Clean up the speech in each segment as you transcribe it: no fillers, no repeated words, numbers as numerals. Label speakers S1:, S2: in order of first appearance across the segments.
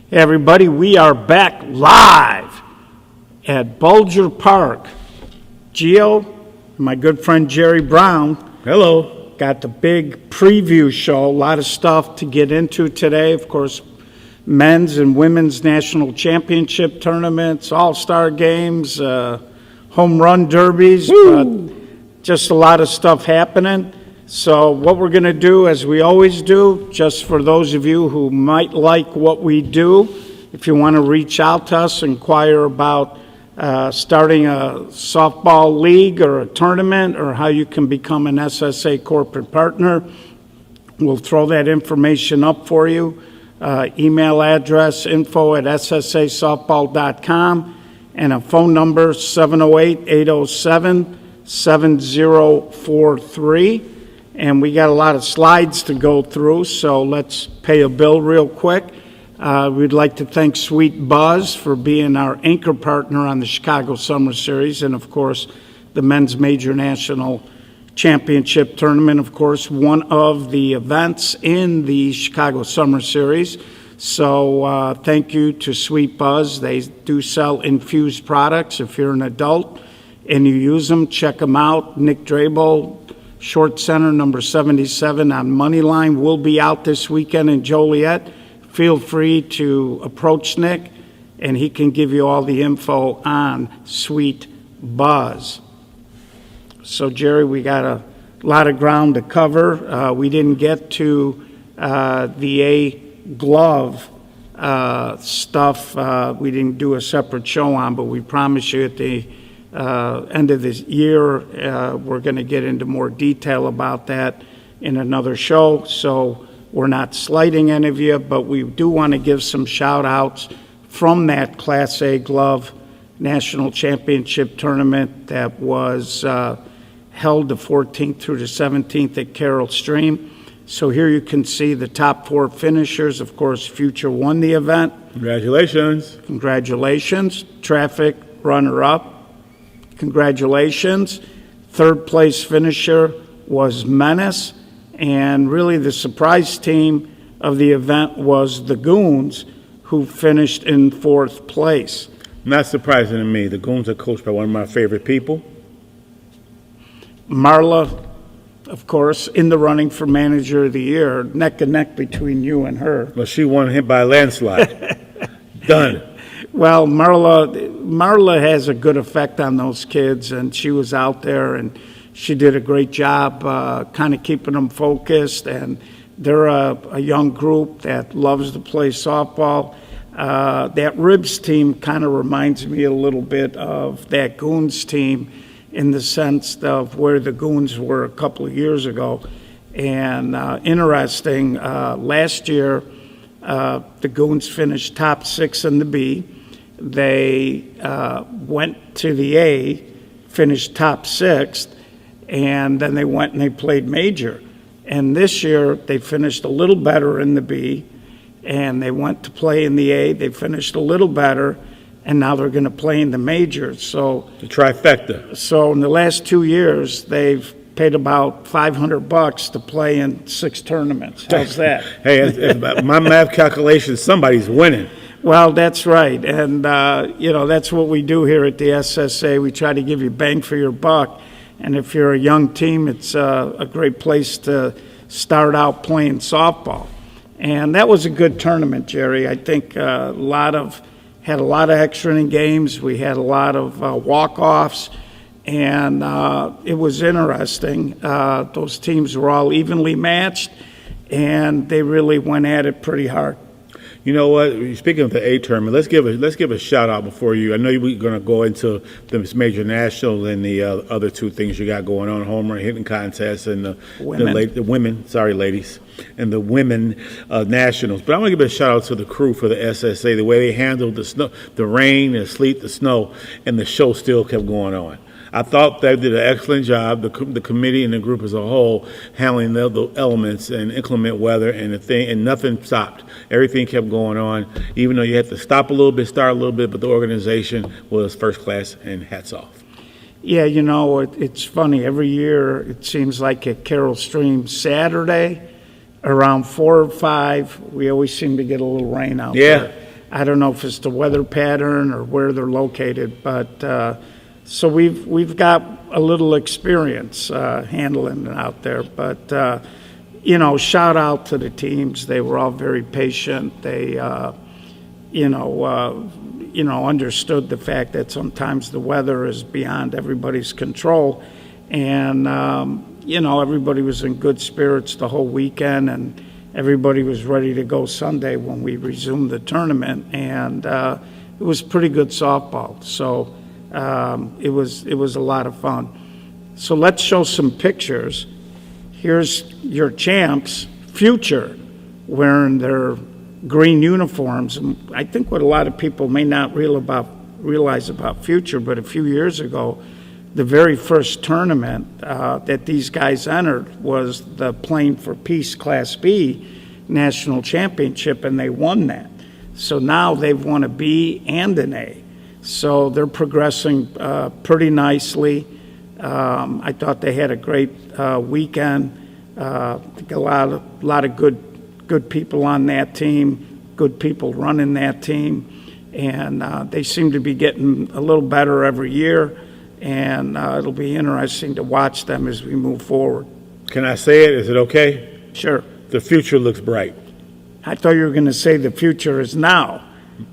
S1: Hey everybody, we are back live at Bulger Park. Gio, my good friend Jerry Brown.
S2: Hello.
S1: Got the big preview show. A lot of stuff to get into today. Of course, men's and women's national championship tournaments, all-star games, home run derbies, but just a lot of stuff happening. So what we're going to do, as we always do, just for those of you who might like what we do, if you want to reach out to us, inquire about starting a softball league or a tournament or how you can become an SSA corporate partner, we'll throw that information up for you. Email address info@ssasoftball.com and a phone number 708-807-7043. And we got a lot of slides to go through, so let's pay a bill real quick. We'd like to thank Sweet Buzz for being our anchor partner on the Chicago Summer Series and, of course, the Men's Major National Championship Tournament, of course, one of the events in the Chicago Summer Series. So thank you to Sweet Buzz. They do sell infused products. If you're an adult and you use them, check them out. Nick Drabel, Short Center number 77 on Moneyline, will be out this weekend in Joliet. Feel free to approach Nick, and he can give you all the info on Sweet Buzz. So, Jerry, we got a lot of ground to cover. We didn't get to the A glove stuff. We didn't do a separate show on, but we promise you at the end of this year, we're going to get into more detail about that in another show. So we're not slighting any of you, but we do want to give some shout outs from that Class A glove national championship tournament that was held the 14th through the 17th at Carroll Stream. So here you can see the top four finishers. Of course, Future won the event.
S2: Congratulations.
S1: Congratulations. Traffic, runner-up. Congratulations. Third place finisher was Menace, and really the surprise team of the event was the Goons, who finished in fourth place.
S2: Not surprising to me. The Goons are coached by one of my favorite people.
S1: Marla, of course, in the running for manager of the year, neck and neck between you and her.
S2: Well, she won him by a landslide. Done.
S1: Well, Marla has a good effect on those kids, and she was out there, and she did a great job kind of keeping them focused, and they're a young group that loves to play softball. That Ribs team kind of reminds me a little bit of that Goons team in the sense of where the Goons were a couple of years ago. And interesting, last year the Goons finished top 6 in the B. They went to the A, finished top 6th, and then they went and they played major. And this year they finished a little better in the B, and they went to play in the A. They finished a little better, and now they're going to play in the major. So
S2: the trifecta.
S1: So in the last 2 years, they've paid about $500 to play in 6 tournaments. How's that?
S2: Hey, if my math calculations, somebody's winning.
S1: Well, that's right. And, that's what we do here at the SSA. We try to give you bang for your buck. And if you're a young team, it's a great place to start out playing softball. And that was a good tournament, Jerry. I think had a lot of extra inning games. We had a lot of walk-offs. And it was interesting. Those teams were all evenly matched, and they really went at it pretty hard.
S2: You know what? Speaking of the A tournament, let's give a shout out before you. I know we're going to go into the major national and the other 2 things you got going on: home run hitting contest and the women. Sorry, ladies, and the women nationals. But I want to give a shout out to the crew for the SSA. The way they handled the snow, the rain, the sleet, the snow, and the show still kept going on. I thought they did an excellent job, the committee and the group as a whole, handling the elements and inclement weather and nothing stopped. Everything kept going on, even though you had to stop a little bit, start a little bit, but the organization was first class, and hats off.
S1: Yeah, it's funny. Every year it seems like at Carroll Stream Saturday around 4 or 5, we always seem to get a little rain out there. I don't know if it's the weather pattern or where they're located, but so we've got a little experience handling it out there. But shout out to the teams. They were all very patient. They understood the fact that sometimes the weather is beyond everybody's control, and everybody was in good spirits the whole weekend, and everybody was ready to go Sunday when we resumed the tournament, and it was pretty good softball. So it was a lot of fun. So let's show some pictures. Here's your champs, future, wearing their green uniforms. And I think what a lot of people may not realize about future, but a few years ago, the very first tournament that these guys entered was the Playing for Peace Class B National Championship, and they won that. So now they've won a B and an A. So they're progressing pretty nicely. I thought they had a great weekend. A lot of good people on that team, good people running that team, and they seem to be getting a little better every year, and it'll be interesting to watch them as we move forward.
S2: Can I say it? Is it okay?
S1: Sure.
S2: The future looks bright.
S1: I thought you were going to say the future is now.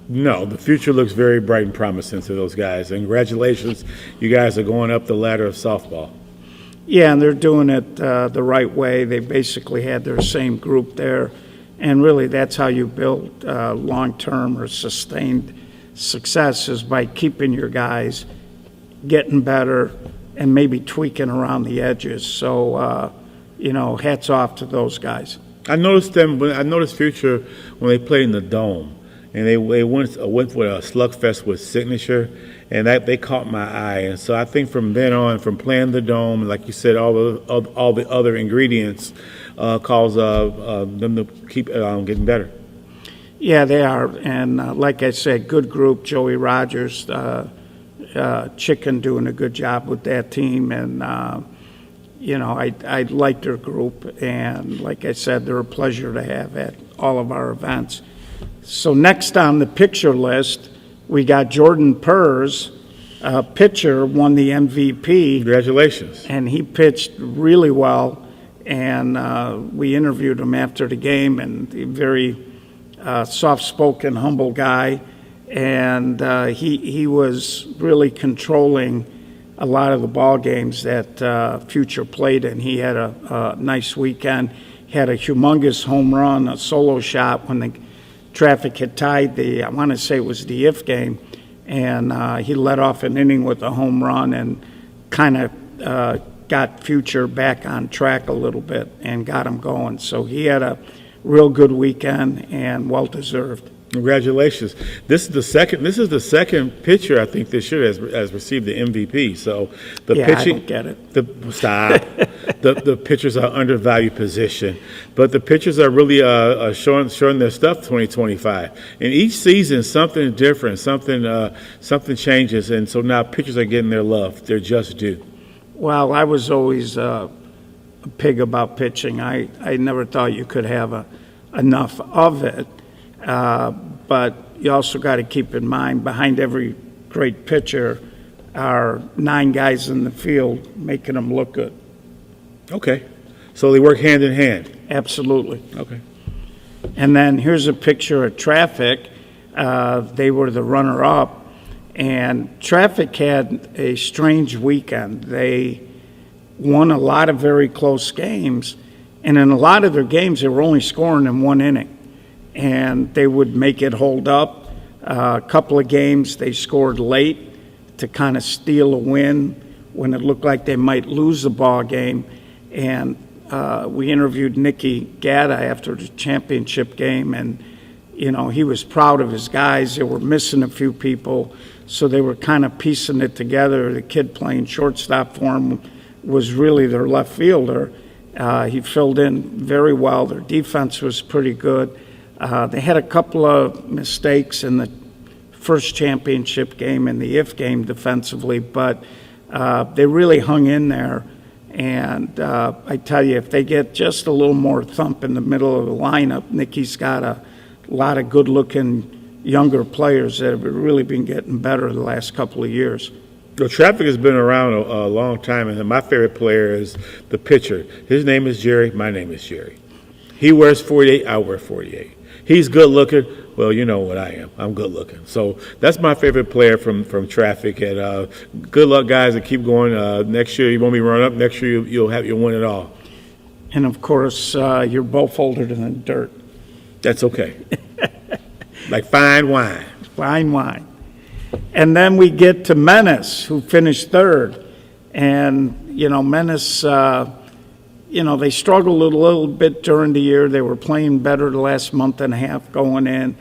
S2: No, the future looks very bright and promising to those guys. And congratulations, you guys are going up the ladder of softball.
S1: Yeah, and they're doing it the right way. They basically had their same group there. And really, that's how you build long-term or sustained success, is by keeping your guys getting better and maybe tweaking around the edges. So, hats off to those guys.
S2: I noticed Future when they played in the Dome, and they went with a slugfest with Signature, and they caught my eye. And so I think from then on, from playing the Dome, and like you said, all the other ingredients cause them to keep getting better. Yeah,
S1: they are. And like I said, good group. Joey Rogers, Chicken doing a good job with that team. And, I like their group. And like I said, they're a pleasure to have at all of our events. So next on the picture list, we got Jordan Purrs, pitcher, won the MVP.
S2: Congratulations.
S1: And he pitched really well. And we interviewed him after the game, and a very soft-spoken, humble guy. And he was really controlling a lot of the ball games that Future played in. He had a nice weekend. He had a humongous home run, a solo shot when the traffic had tied I want to say it was the if game, and he led off an inning with a home run and kind of got Future back on track a little bit and got him going. So he had a real good weekend and well-deserved.
S2: Congratulations. This is the second pitcher I think this year has received the MVP. So the pitching,
S1: I don't get it.
S2: The pitchers are undervalued position, but the pitchers are really showing their stuff 2025. And each season something different, something changes, and so now pitchers are getting their love. They're just due.
S1: Well, I was always a pig about pitching. I never thought you could have enough of it. But you also got to keep in mind, behind every great pitcher are 9 guys in the field making them look good.
S2: Okay. So they work hand in hand.
S1: Absolutely.
S2: Okay.
S1: And then here's a picture of Traffic. They were the runner-up, and Traffic had a strange weekend. They won a lot of very close games, and in a lot of their games they were only scoring in 1 inning. And they would make it hold up. A couple of games they scored late to kind of steal a win when it looked like they might lose the ball game. And we interviewed Nicky Gatta after the championship game, and he was proud of his guys. They were missing a few people, so they were kind of piecing it together. The kid playing shortstop for him was really their left fielder. He filled in very well. Their defense was pretty good. They had a couple of mistakes in the first championship game and the if game defensively, but they really hung in there. And I tell you, if they get just a little more thump in the middle of the lineup, Nicky's got a lot of good-looking younger players that have really been getting better the last couple of years.
S2: The Traffic has been around a long time, and my favorite player is the pitcher. His name is Jerry. My name is Jerry. He wears 48. I wear 48. He's good looking. Well, you know what I am. I'm good looking. So that's my favorite player from Traffic. And good luck, guys, and keep going. Next year you won't be running up. Next year you'll win it all.
S1: And of course, you're both older than the dirt.
S2: That's okay. Like fine wine.
S1: Fine wine. And then we get to Menace, who finished third. And, Menace, they struggled a little bit during the year. They were playing better the last month and a half going in.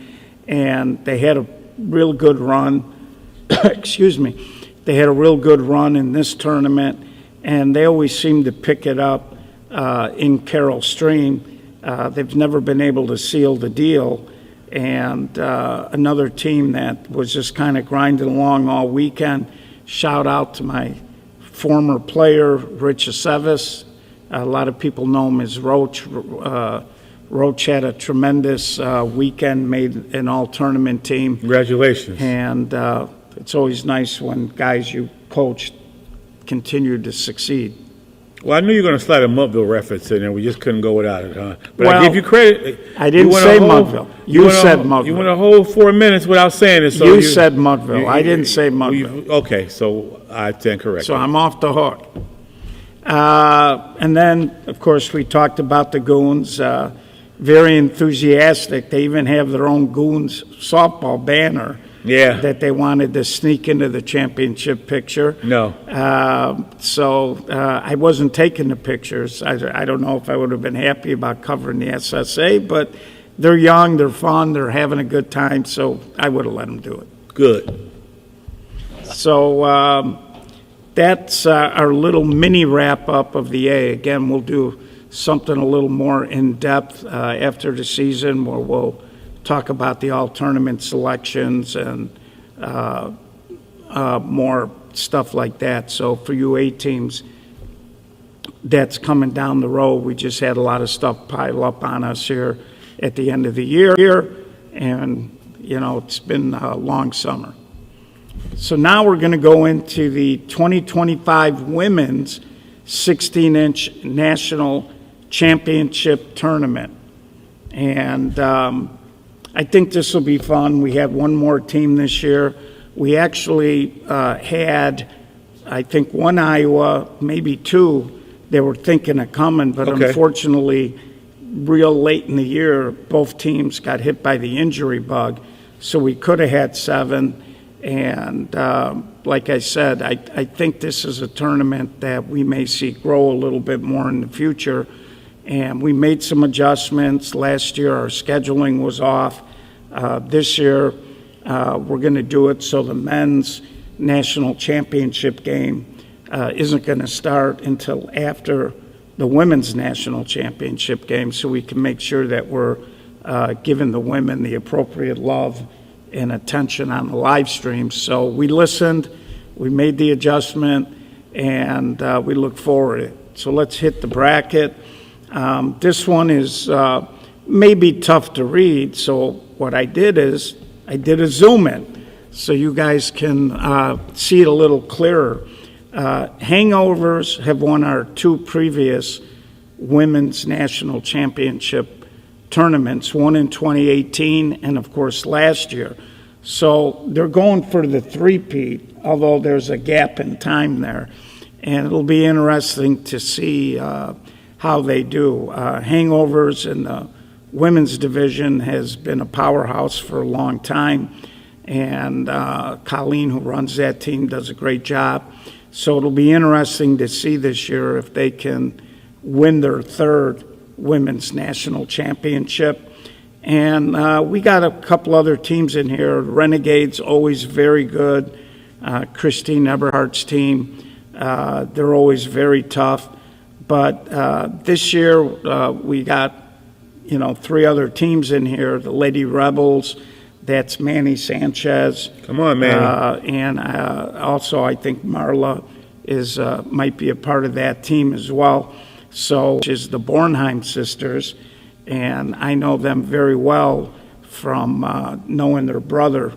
S1: And they had a real good run. Excuse me. They had a real good run in this tournament. And they always seem to pick it up in Carroll Stream. They've never been able to seal the deal. And another team that was just kind of grinding along all weekend. Shout out to my former player, Rich Aceves. A lot of people know him as Roach. Roach had a tremendous weekend, made an all-tournament team.
S2: Congratulations.
S1: And it's always nice when guys you coach continue to succeed.
S2: Well, I knew you were going to slide a Mudville reference in there. We just couldn't go without it, huh? But
S1: well,
S2: I give you credit.
S1: I didn't say Mudville. You said Mudville.
S2: You went a whole 4 minutes without saying it. So
S1: you said Mudville. I didn't say Mudville.
S2: Okay, so I stand corrected.
S1: So I'm off the hook. And then, of course, we talked about the Goons. Very enthusiastic. They even have their own Goons softball banner.
S2: Yeah.
S1: That they wanted to sneak into the championship picture.
S2: No.
S1: So I wasn't taking the pictures. I don't know if I would have been happy about covering the SSA, but they're young, they're fun, they're having a good time, so I would have let them do it.
S2: Good.
S1: So that's our little mini wrap-up of the A. Again, we'll do something a little more in-depth after the season where we'll talk about the all-tournament selections and more stuff like that. So for you A teams, that's coming down the road. We just had a lot of stuff pile up on us here at the end of the year, and, it's been a long summer. So now we're going to go into the 2025 Women's 16-inch National Championship Tournament. And I think this will be fun. We had one more team this year. We actually had, I think, one Iowa, maybe two, they were thinking of coming, but unfortunately, real late in the year, both teams got hit by the injury bug. So we could have had 7. And like I said, I think this is a tournament that we may see grow a little bit more in the future. And we made some adjustments. Last year, our scheduling was off. This year, we're going to do it so the men's national championship game isn't going to start until after the women's national championship game, so we can make sure that we're giving the women the appropriate love and attention on the live stream. So we listened, we made the adjustment, and we look forward to it. So let's hit the bracket. This one is maybe tough to read, so what I did is I did a zoom in so you guys can see it a little clearer. Hangovers have won our 2 previous women's national championship tournaments, one in 2018 and, of course, last year. So they're going for the three-peat, although there's a gap in time there. And it'll be interesting to see how they do. Hangovers in the women's division has been a powerhouse for a long time. And Colleen, who runs that team, does a great job. So it'll be interesting to see this year if they can win their 3rd women's national championship. And we got a couple other teams in here. Renegades, always very good. Christine Eberhardt's team, they're always very tough. But this year we got, 3 other teams in here. The Lady Rebels, that's Manny Sanchez.
S2: Come on, Manny.
S1: And also I think Marla might be a part of that team as well. So, which is the Bornheim sisters, and I know them very well from knowing their brother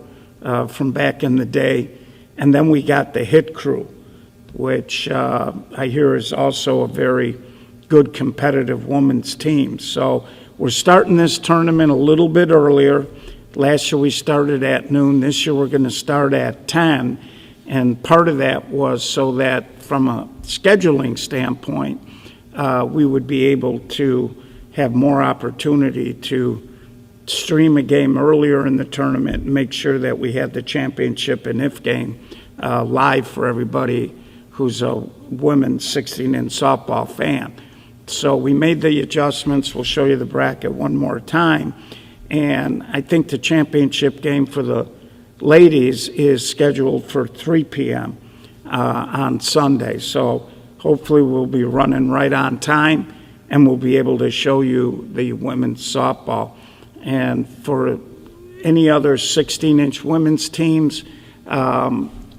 S1: from back in the day. And then we got the Hit Crew, which I hear is also a very good competitive women's team. So we're starting this tournament a little bit earlier. Last year we started at noon. This year we're going to start at 10. And part of that was so that from a scheduling standpoint, we would be able to have more opportunity to stream a game earlier in the tournament and make sure that we had the championship and IF game live for everybody who's a women's 16-inch softball fan. So we made the adjustments. We'll show you the bracket one more time. And I think the championship game for the ladies is scheduled for 3 p.m. On Sunday. So hopefully we'll be running right on time, and we'll be able to show you the women's softball. And for any other 16-inch women's teams,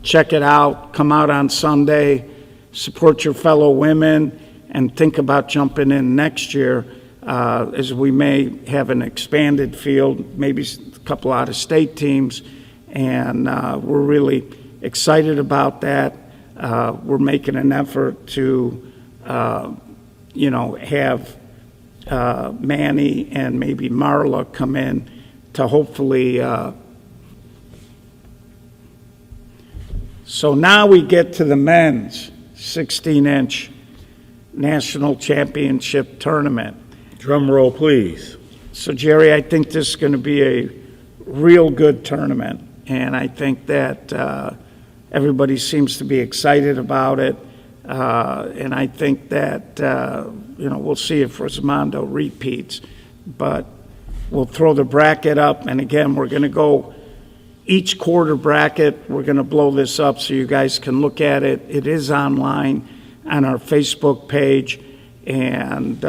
S1: check it out. Come out on Sunday, support your fellow women, and think about jumping in next year, as we may have an expanded field, maybe a couple out-of-state teams, and we're really excited about that. We're making an effort to, have Manny and maybe Marla come in to hopefully. So now we get to the men's 16-inch national championship tournament.
S2: Drum roll, please.
S1: So, Jerry, I think this is going to be a real good tournament, and I think that everybody seems to be excited about it, and I think that, we'll see if Rosmondo repeats, but we'll throw the bracket up, and again, we're going to go each quarter bracket. We're going to blow this up so you guys can look at it. It is online on our Facebook page, and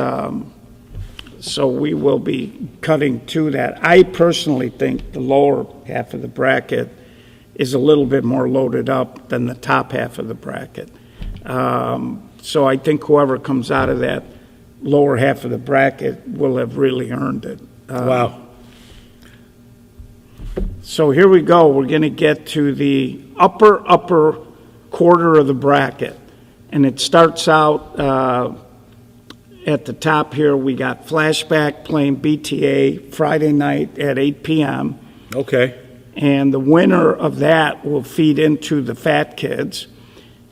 S1: so we will be cutting to that. I personally think the lower half of the bracket is a little bit more loaded up than the top half of the bracket. So I think whoever comes out of that lower half of the bracket will have really earned it.
S2: Wow.
S1: So here we go. We're going to get to the upper quarter of the bracket. And it starts out at the top here. We got Flashback playing BTA Friday night at 8 p.m.
S2: Okay.
S1: And the winner of that will feed into the Fat Kids.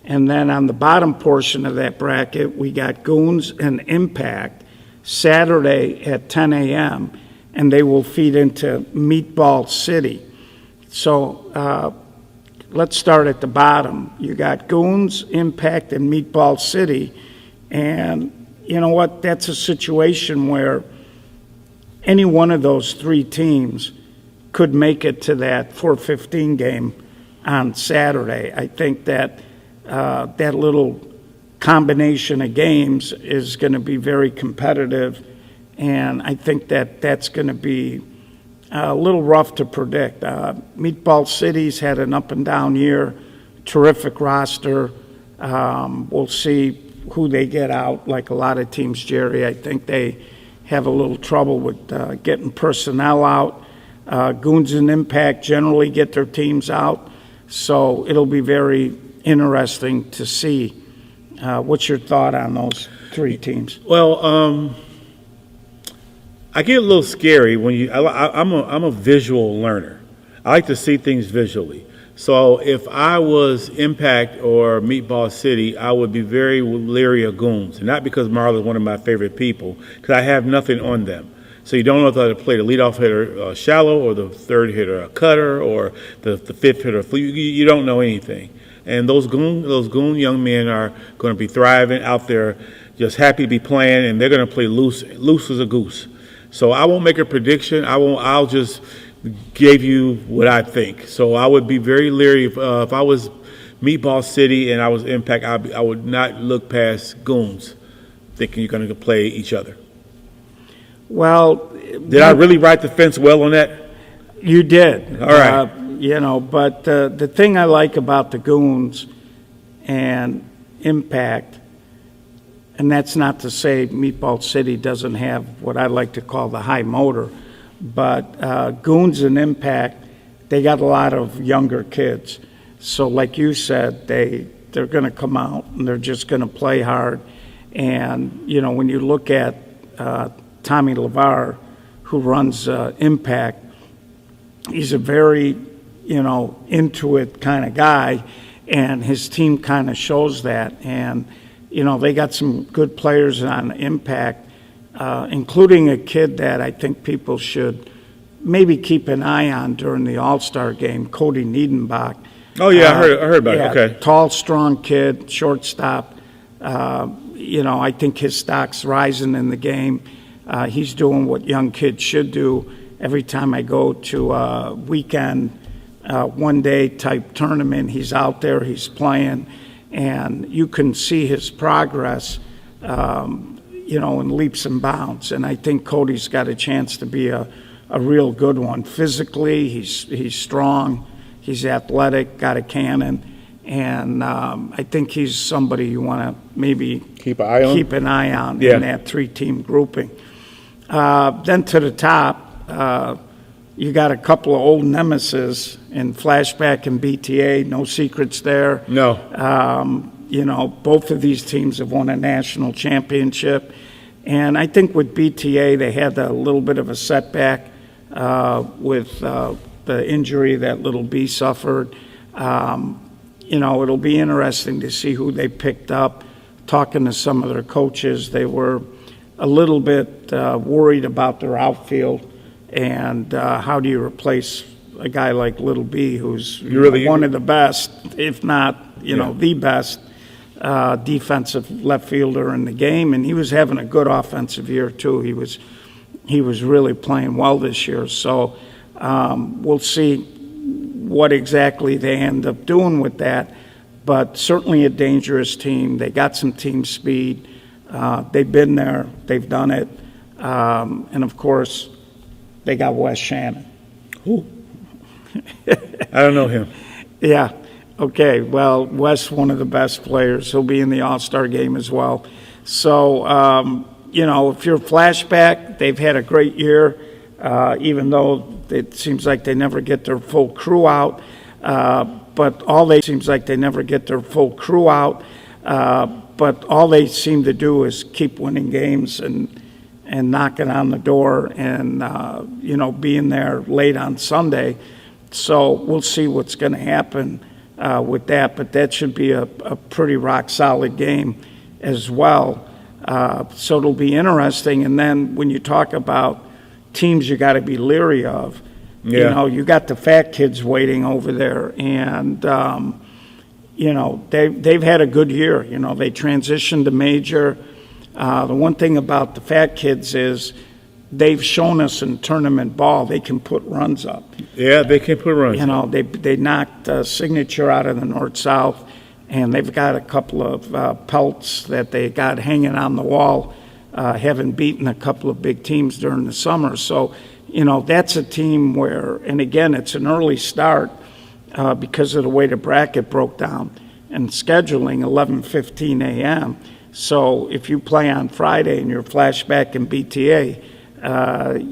S1: And then on the bottom portion of that bracket, we got Goons and Impact Saturday at 10 a.m. And they will feed into Meatball City. So let's start at the bottom. You got Goons, Impact, and Meatball City. And you know what? That's a situation where any one of those three teams could make it to that 4:15 game on Saturday. I think that that little combination of games is going to be very competitive, and I think that that's going to be a little rough to predict. Meatball City's had an up and down year, terrific roster. We'll see who they get out. Like a lot of teams, Jerry, I think they have a little trouble with getting personnel out. Goons and Impact generally get their teams out, so it'll be very interesting to see. What's your thought on those three teams?
S2: Well, I get a little scary when you. I'm a visual learner. I like to see things visually. So if I was Impact or Meatball City, I would be very leery of Goons, and not because Marla's one of my favorite people, because I have nothing on them. So you don't know whether to play the leadoff hitter shallow, or the third hitter a cutter, or the fifth hitter. You don't know anything. And those goon young men are going to be thriving out there, just happy to be playing, and they're going to play loose as a goose. So I won't make a prediction. I'll just give you what I think. So I would be very leery if I was Meatball City and I was Impact. I would not look past Goons, thinking you're going to play each other.
S1: Well,
S2: did I really write the fence well on that?
S1: You did.
S2: All right.
S1: But the thing I like about the Goons and Impact, and that's not to say Meatball City doesn't have what I like to call the high motor, But Goons and Impact, they got a lot of younger kids. So like you said, they're going to come out and they're just going to play hard. And, you know, when you look at Tommy LeVar, who runs Impact, he's a very, you know, into it kind of guy, and his team kind of shows that. And, you know, they got some good players on Impact, including a kid that I think people should maybe keep an eye on during the All-Star game, Cody Niedenbach.
S2: Oh, yeah, I heard about it. Okay.
S1: Tall, strong kid, shortstop. You know, I think his stock's rising in the game. He's doing what young kids should do. Every time I go to a weekend, one-day type tournament, he's out there, he's playing, and you can see his progress, you know, in leaps and bounds. And I think Cody's got a chance to be a real good one. Physically, he's strong, he's athletic, got a cannon, and I think he's somebody you want to maybe
S2: keep an eye on
S1: in that three-team grouping. Then to the top, you got a couple of old nemesis in Flashback and BTA, no secrets there.
S2: No.
S1: You know, both of these teams have won a national championship. And I think with BTA, they had a little bit of a setback with the injury that Little B suffered. You know, it'll be interesting to see who they picked up. Talking to some of their coaches, they were a little bit worried about their outfield and how do you replace a guy like Little B, who's one of the best, if not, you know, the best defensive left fielder in the game, and he was having a good offensive year too. He was really playing well this year. So we'll see what exactly they end up doing with that, but certainly a dangerous team. They got some team speed. They've been there. They've done it. And, of course, they got Wes Shannon.
S2: Who? I don't know him.
S1: Yeah. Okay. Well, Wes, one of the best players. He'll be in the All-Star game as well. So, you know, if you're Flashback, they've had a great year, even though it seems like they never get their full crew out. But all they seem to do is keep winning games and knocking on the door and, you know, being there late on Sunday. So we'll see what's going to happen with that. But that should be a pretty rock-solid game as well. So it'll be interesting. And then when you talk about teams you got to be leery of, you know, you got the fat kids waiting over there. And, you know, they've had a good year. You know, they transitioned to major. The one thing about the fat kids is they've shown us in tournament ball they can put runs up.
S2: Yeah, they can put runs.
S1: You know, they knocked Signature out of the North-South, and they've got a couple of pelts that they got hanging on the wall, having beaten a couple of big teams during the summer. So, you know, that's a team where, and again, it's an early start because of the way the bracket broke down and scheduling 11:15 a.m. So if you play on Friday and you're Flashback and BTA,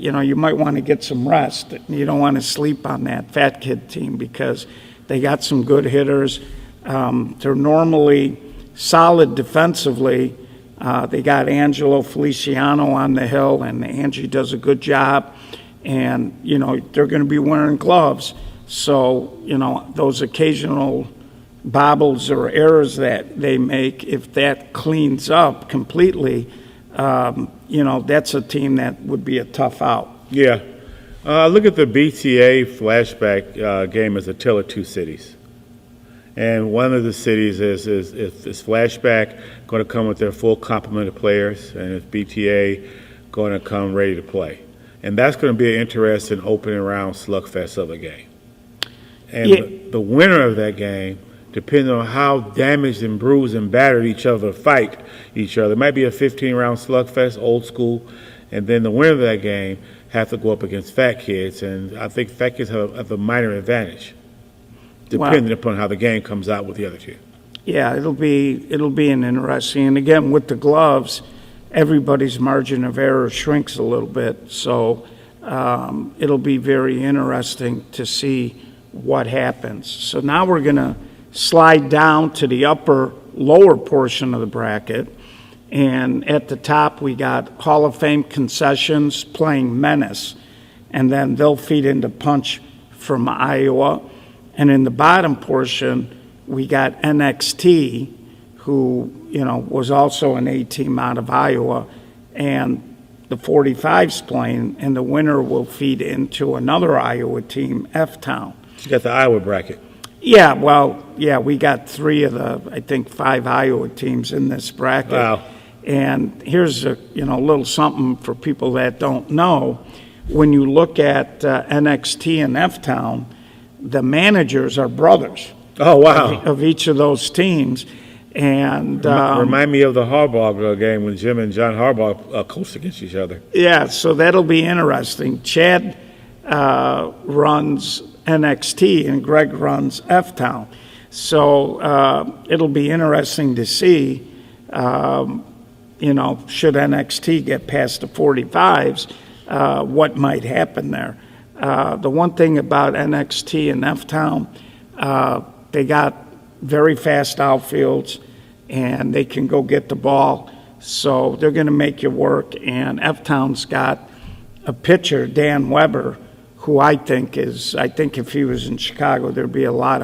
S1: you know, you might want to get some rest. You don't want to sleep on that fat kid team because they got some good hitters. They're normally solid defensively. They got Angelo Feliciano on the hill, and Angie does a good job. And, you know, they're going to be wearing gloves. So, you know, those occasional bobbles or errors that they make, if that cleans up completely, you know, that's a team that would be a tough out.
S2: Yeah. Look at the BTA Flashback game as a tale of two cities. And one of the cities is Flashback going to come with their full complement of players, and is BTA going to come ready to play. And that's going to be an interesting opening round slugfest of a game. And the winner of that game, depending on how damaged and bruised and battered fight each other, it might be a 15-round slugfest, old school, and then the winner of that game have to go up against fat kids, and I think fat kids have a minor advantage, depending upon how the game comes out with the other two.
S1: Yeah, it'll be an interesting, and again, with the gloves, everybody's margin of error shrinks a little bit. So, it'll be very interesting to see what happens. So now we're going to slide down to the lower portion of the bracket. And at the top, we got Hall of Fame Concessions playing Menace. And then they'll feed into Punch from Iowa. And in the bottom portion, we got NXT, who, was also an A team out of Iowa. And the 45's playing, and the winner will feed into another Iowa team, F-Town.
S2: You got the Iowa bracket.
S1: Yeah, we got 3 of the, 5 Iowa teams in this bracket.
S2: Wow.
S1: And here's a little something for people that don't know. When you look at NXT and F-Town, the managers are brothers.
S2: Oh, wow.
S1: Of each of those teams. And
S2: remind me of the Harbaugh game when Jim and John Harbaugh coached against each other.
S1: Yeah, so that'll be interesting. Chad runs NXT and Greg runs F-Town. So it'll be interesting to see, should NXT get past the 45s, what might happen there. The one thing about NXT and F-Town, they got very fast outfields, and they can go get the ball. So they're going to make you work. And F-Town's got a pitcher, Dan Weber, who I think if he was in Chicago, there'd be a lot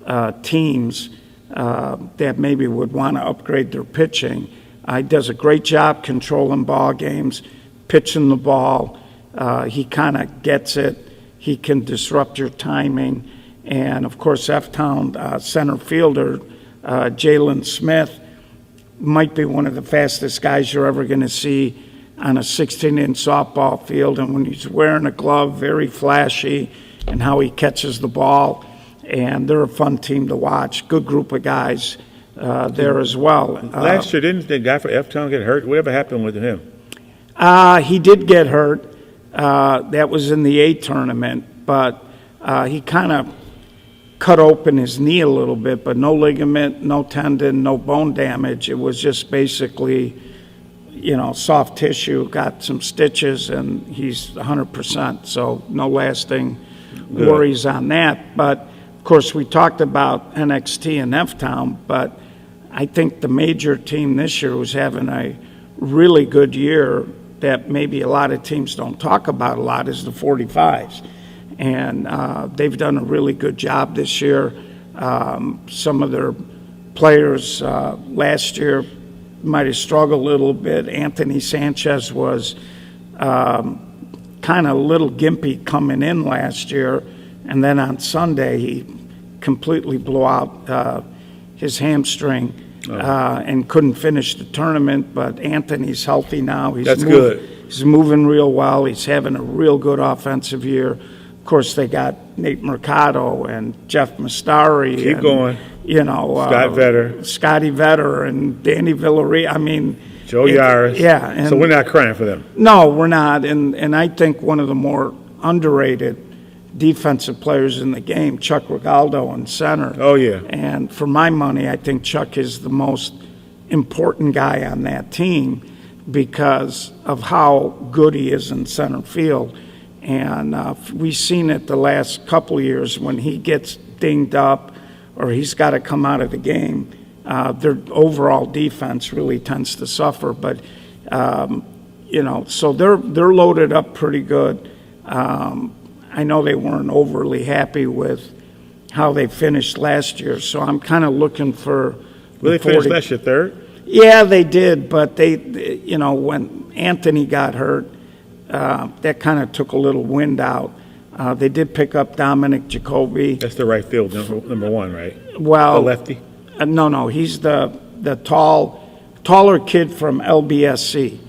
S1: of teams that maybe would want to upgrade their pitching. He does a great job controlling ball games, pitching the ball. He kind of gets it. He can disrupt your timing. And, of course, F-Town center fielder, Jalen Smith, might be one of the fastest guys you're ever going to see on a 16-inch softball field. And when he's wearing a glove, very flashy, and how he catches the ball. And they're a fun team to watch. Good group of guys there as well.
S2: Last year, didn't the guy for F-Town get hurt? Whatever happened with him?
S1: He did get hurt. That was in the A tournament. But he kind of cut open his knee a little bit, but no ligament, no tendon, no bone damage. It was just basically, soft tissue, got some stitches, and he's 100%. So no lasting worries on that. But, of course, we talked about NXT and F-Town, but I think the major team this year was having a really good year that maybe a lot of teams don't talk about a lot is the 45s. And they've done a really good job this year. Some of their players last year might have struggled a little bit. Anthony Sanchez was kind of a little gimpy coming in last year. And then on Sunday, he completely blew out his hamstring and couldn't finish the tournament. But Anthony's healthy now.
S2: That's good.
S1: He's moving real well. He's having a real good offensive year. Of course, they got Nate Mercado and Jeff Mastari.
S2: Keep going.
S1: Scotty Vetter and Danny Villarreal.
S2: Joe Yaris.
S1: Yeah.
S2: So we're not crying for them.
S1: No, we're not. And I think one of the more underrated defensive players in the game, Chuck Rigaldo in center.
S2: Oh, yeah.
S1: And for my money, I think Chuck is the most important guy on that team because of how good he is in center field. And we've seen it the last couple of years when he gets dinged up or he's got to come out of the game, their overall defense really tends to suffer. But, so they're loaded up pretty good. I know they weren't overly happy with how they finished last year, so I'm kind of looking for...
S2: Well, they finished last year third?
S1: Yeah, they did, but they when Anthony got hurt, that kind of took a little wind out. They did pick up Dominic Jacoby.
S2: That's the right field, number one, right?
S1: Well,
S2: the lefty?
S1: No, he's the taller kid from LBSC,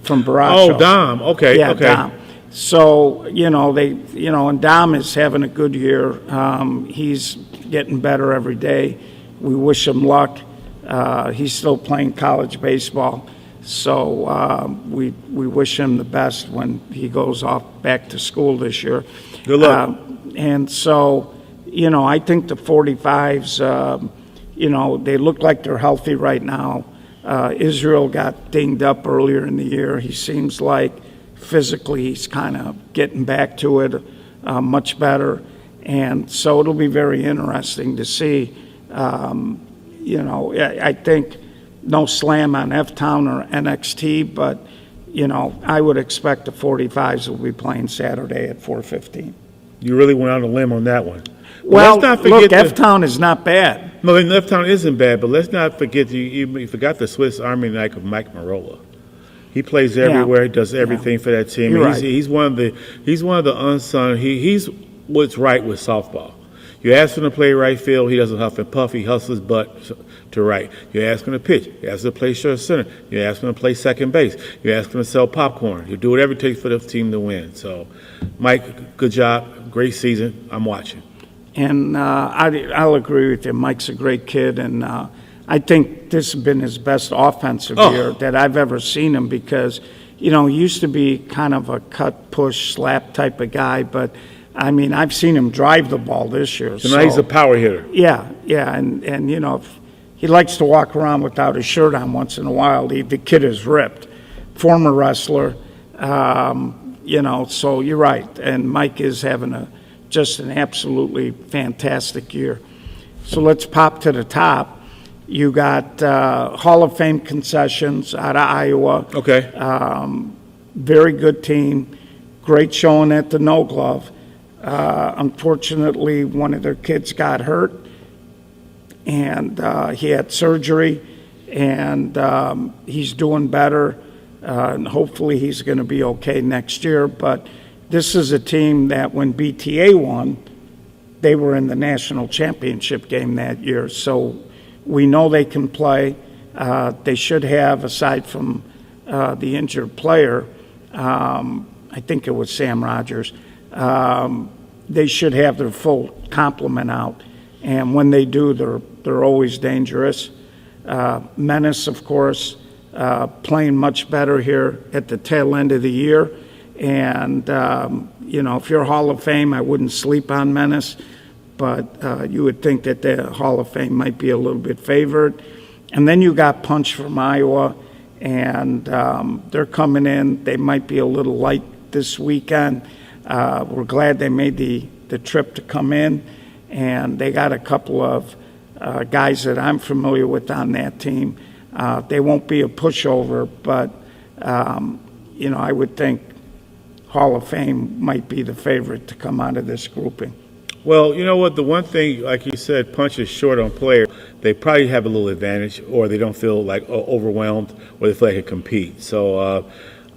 S1: from Baracho.
S2: Oh, Dom. Okay,
S1: yeah,
S2: okay.
S1: Dom. So, and Dom is having a good year. He's getting better every day. We wish him luck. He's still playing college baseball. So we wish him the best when he goes off back to school this year.
S2: Good luck.
S1: And so, I think the 45s, they look like they're healthy right now. Israel got dinged up earlier in the year. He seems like physically he's kind of getting back to it much better. And so it'll be very interesting to see. I think no slam on F-Town or NXT, but, I would expect the 45s will be playing Saturday at 4:15.
S2: You really went on a limb on that one.
S1: Well,
S2: let's not
S1: look,
S2: forget
S1: F-Town is not bad.
S2: No, F-Town isn't bad, but let's not forget you forgot the Swiss Army knife of Mike Marola. He plays everywhere. He does everything for that team.
S1: You're right.
S2: He's one of the unsung. He's what's right with softball. You ask him to play right field, he doesn't huff and puff. He hustles his butt to right. You ask him to pitch. You ask him to play short center. You ask him to play second base. You ask him to sell popcorn. You do whatever it takes for the team to win. So, Mike, good job. Great season. I'm watching.
S1: And I'll agree with you. Mike's a great kid, and I think this has been his best offensive year that I've ever seen him because, he used to be kind of a cut, push, slap type of guy, but I've seen him drive the ball this year.
S2: So now he's a power hitter.
S1: Yeah, and if he likes to walk around without his shirt on once in a while. The kid is ripped. Former wrestler, so you're right. And Mike is having just an absolutely fantastic year. So let's pop to the top. You got Hall of Fame concessions out of Iowa.
S2: Okay.
S1: Very good team. Great showing at the No Glove. Unfortunately, one of their kids got hurt, and he had surgery, and he's doing better, and hopefully he's going to be okay next year. But this is a team that when BTA won, they were in the national championship game that year. So we know they can play. They should have, aside from the injured player, I think it was Sam Rogers, they should have their full complement out. And when they do, they're always dangerous. Menace, of course, playing much better here at the tail end of the year. And, if you're Hall of Fame, I wouldn't sleep on Menace, but you would think that the Hall of Fame might be a little bit favored. And then you got Punch from Iowa, and they're coming in. They might be a little light this weekend. We're glad they made the trip to come in, and they got a couple of guys that I'm familiar with on that team. They won't be a pushover, but, I would think Hall of Fame might be the favorite to come out of this grouping.
S2: Well, you know what? The one thing, like you said, Punch is short on players. They probably have a little advantage, or they don't feel like overwhelmed, or they feel like they can compete. So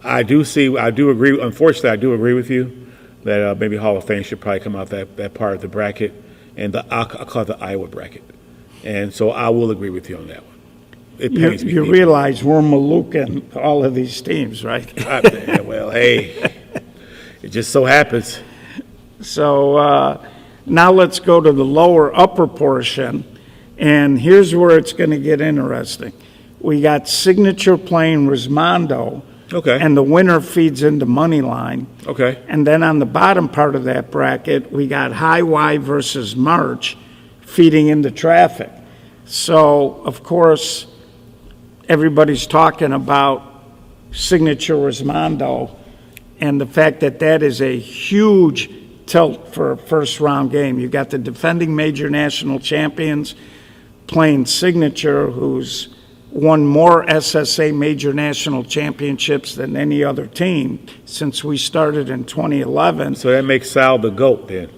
S2: I do agree. Unfortunately, I do agree with you that maybe Hall of Fame should probably come out that part of the bracket, and I'll call it the Iowa bracket. And so I will agree with you on that one. It pains me.
S1: You realize we're maluking all of these teams, right?
S2: Well, hey, it just so happens.
S1: So now let's go to the upper portion, and here's where it's going to get interesting. We got Signature playing Rismondo.
S2: Okay.
S1: And the winner feeds into Moneyline.
S2: Okay.
S1: And then on the bottom part of that bracket, we got High Y versus March feeding into Traffic. So, of course, everybody's talking about Signature Rismondo and the fact that is a huge tilt for a first-round game. You got the defending major national champions playing Signature, who's won more SSA major national championships than any other team since we started in 2011.
S2: So that makes Sal the GOAT then.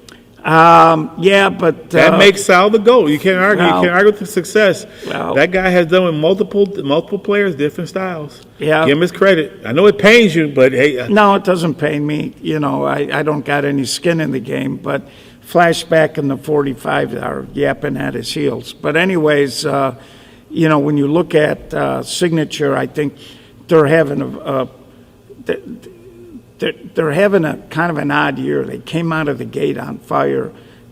S1: Yeah, but
S2: that makes Sal the GOAT. You can't argue. You can't argue with the success.
S1: Well,
S2: that guy has done with multiple players, different styles.
S1: Yeah,
S2: give him his credit. I know it pains you, but hey.
S1: No, it doesn't pain me. I don't got any skin in the game, but Flashback and the 45 are yapping at his heels. But anyways, when you look at Signature, I think they're having they're having a kind of an odd year. They came out of the gate on fire.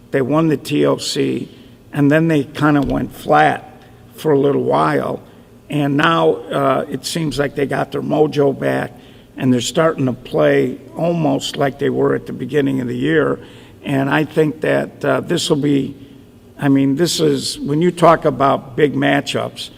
S1: They won the TOC, and then they kind of went flat for a little while. And now it seems like they got their mojo back, and they're starting to play almost like they were at the beginning of the year. And I think that this will be, this is, when you talk about big matchups,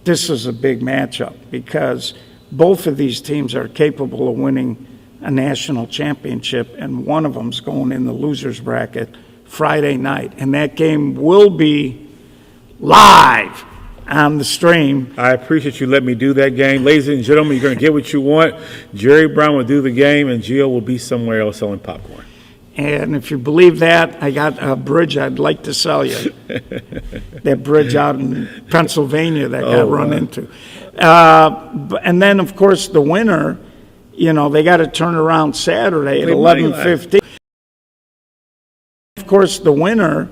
S1: this is a big matchup because both of these teams are capable of winning a national championship, and one of them's going in the losers bracket Friday night. And that game will be live on the stream.
S2: I appreciate you letting me do that game. Ladies and gentlemen, you're going to get what you want. Jerry Brown will do the game, and Gio will be somewhere else selling popcorn.
S1: And if you believe that, I got a bridge I'd like to sell you. That bridge out in Pennsylvania that got run into. And then, of course, the winner, they got to turn around Saturday at 11:15. Of course, the winner,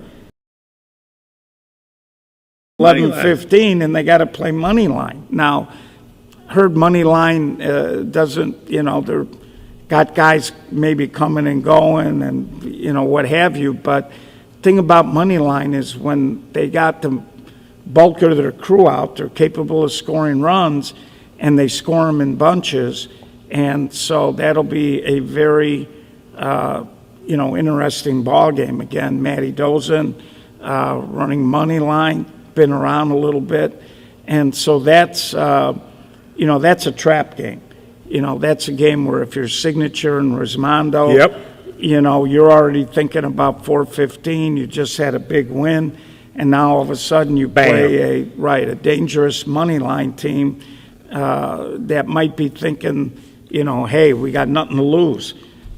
S1: 11:15, and they got to play money line. Now, heard money line doesn't, they're got guys maybe coming and going and, what have you. But thing about money line is when they got the bulk of their crew out, they're capable of scoring runs, and they score them in bunches. And so that'll be a very, interesting ball game. Again, Matty Dozen running money line, been around a little bit. And so that's, that's a trap game. That's a game where if you're Signature and Rismondo, you're already thinking about 415. You just had a big win, and now all of a sudden you play a dangerous money line team that might be thinking, hey, we got nothing to lose.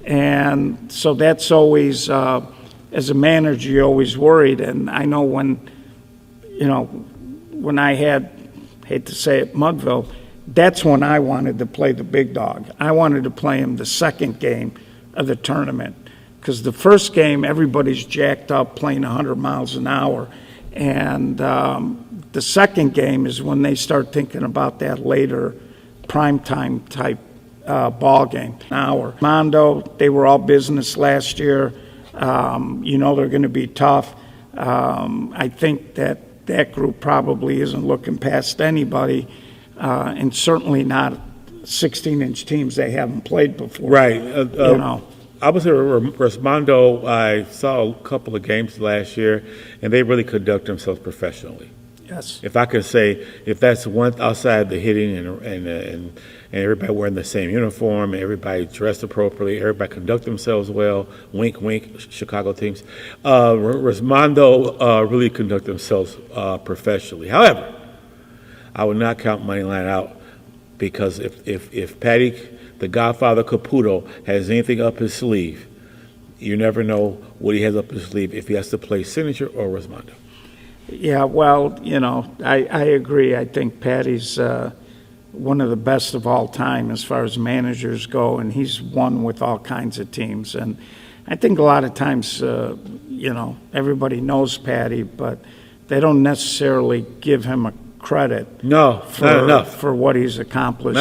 S1: And so that's always, as a manager, you're always worried. And I know when I had, hate to say it, Mudville, that's when I wanted to play the big dog. I wanted to play him the second game of the tournament, because the first game, everybody's jacked up playing 100 miles an hour. And the second game is when they start thinking about that later primetime type ball game. Mondo, they were all business last year. They're going to be tough. I think that group probably isn't looking past anybody. And certainly not 16-inch teams they haven't played before.
S2: Right. I was at Rismondo. I saw a couple of games last year, and they really conduct themselves professionally.
S1: Yes.
S2: If I could say, if that's one outside the hitting and everybody wearing the same uniform, everybody dressed appropriately, everybody conduct themselves well, wink, wink, Chicago teams, Rismondo really conduct themselves professionally. However, I would not count Moneyline out, because if Patty, the Godfather Caputo, has anything up his sleeve, you never know what he has up his sleeve if he has to play Signature or Rismondo.
S1: Yeah, well, I agree. I think Patty's one of the best of all time as far as managers go, and he's won with all kinds of teams. And I think a lot of times, everybody knows Patty, but they don't necessarily give him a credit.
S2: No, not enough
S1: for what he's accomplished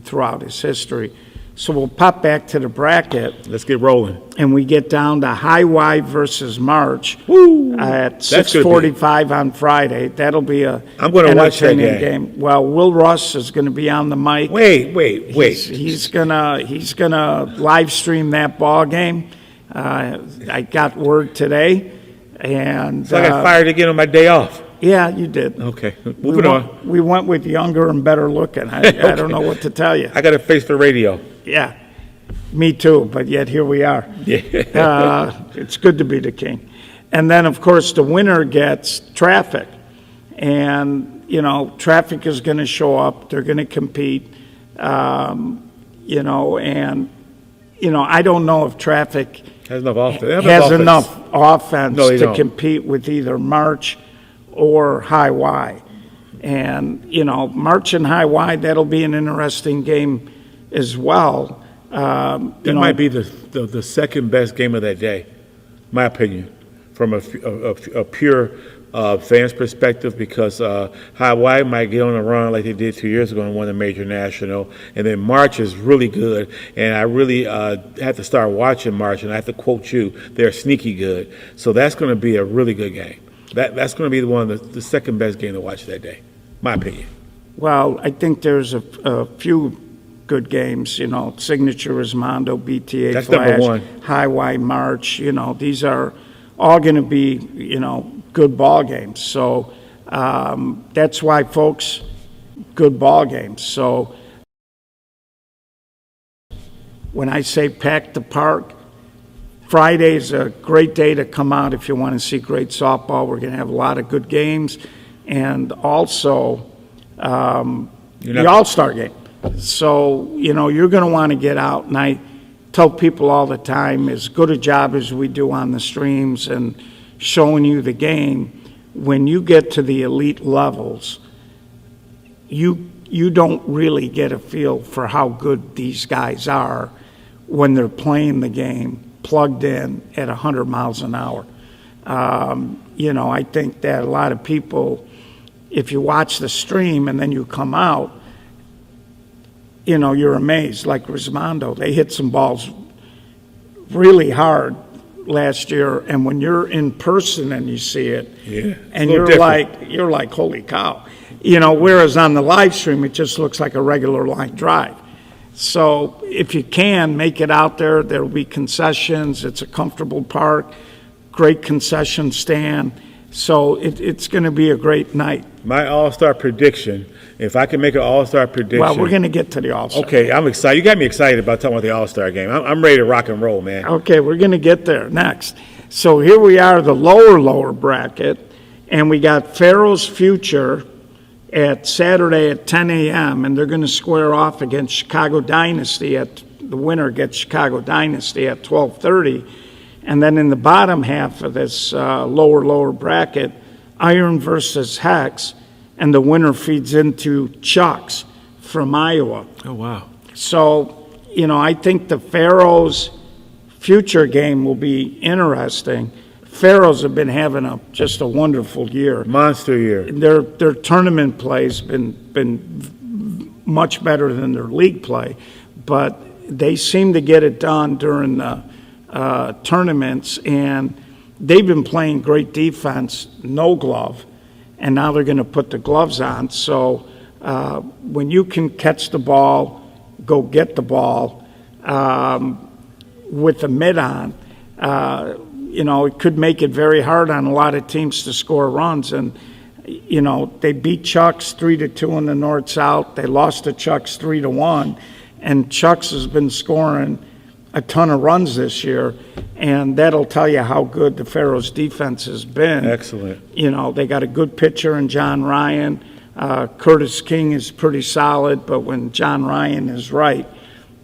S1: throughout his history. So we'll pop back to the bracket.
S2: Let's get rolling.
S1: And we get down to High Y versus March at 6:45 on Friday. That'll be
S2: I'm going to watch that
S1: game. Well, Will Russ is going to be on the mic.
S2: Wait.
S1: He's gonna live stream that ball game. I got word today, and
S2: so I got fired again on my day off.
S1: Yeah, you did.
S2: Okay, moving on.
S1: We went with younger and better looking. I don't know what to tell you.
S2: I got a face for radio.
S1: Yeah, me too, but yet here we are.
S2: Yeah.
S1: It's good to be the king. And then, of course, the winner gets Traffic. And, Traffic is going to show up. They're going to compete, I don't know if Traffic
S2: has enough
S1: offense to compete with either March or High Y. And, March and High Y, that'll be an interesting game as well.
S2: That might be the second best game of that day, my opinion, from a pure fans' perspective, because High Y might get on a run like they did 2 years ago and won a major national, and then March is really good, and I really have to start watching March, and I have to quote you, they're sneaky good. So that's going to be a really good game. That's going to be the second best game to watch that day, my opinion.
S1: Well, I think there's a few good games, Signature, Rismondo, BTA,
S2: that's
S1: Flash,
S2: number one.
S1: High Y, March, these are all going to be, good ball games. So that's why, folks, good ball games. So when I say pack the park, Friday's a great day to come out if you want to see great softball. We're going to have a lot of good games, and also the All-Star game. So, you're going to want to get out, and I tell people all the time, as good a job as we do on the streams and showing you the game, when you get to the elite levels, you don't really get a feel for how good these guys are when they're playing the game plugged in at 100 miles an hour. I think that a lot of people, if you watch the stream and then you come out, you're amazed. Like Rismondo, they hit some balls really hard last year, and when you're in person and you see it, and you're like, holy cow. Whereas on the live stream, it just looks like a regular line drive. So if you can, make it out there. There'll be concessions. It's a comfortable park, great concession stand. So it's going to be a great night.
S2: My All-Star prediction, if I can make an All-Star prediction.
S1: Well, we're going to get to the All-Star.
S2: Okay, I'm excited. You got me excited about talking about the All-Star game. I'm ready to rock and roll, man.
S1: Okay, we're going to get there next. So here we are, the lower bracket, and we got Farrell's Future at Saturday at 10 a.m., and they're going to square off against Chicago Dynasty. The winner gets Chicago Dynasty at 12:30. And then in the bottom half of this lower bracket, Iron versus Hex, and the winner feeds into Chucks from Iowa.
S2: Oh, wow.
S1: So, I think the Pharaohs Future game will be interesting. Pharaohs have been having just a wonderful year.
S2: Monster year.
S1: Their tournament play's been much better than their league play, but they seem to get it done during the tournaments, and they've been playing great defense, no glove, and now they're going to put the gloves on. So when you can catch the ball, go get the ball with the mid on, it could make it very hard on a lot of teams to score runs. And, they beat Chucks 3-2 in the North-South. They lost to Chucks 3-1. And Chucks has been scoring a ton of runs this year. And that'll tell you how good the Pharaohs' defense has been.
S2: Excellent.
S1: They got a good pitcher in John Ryan. Curtis King is pretty solid, but when John Ryan is right,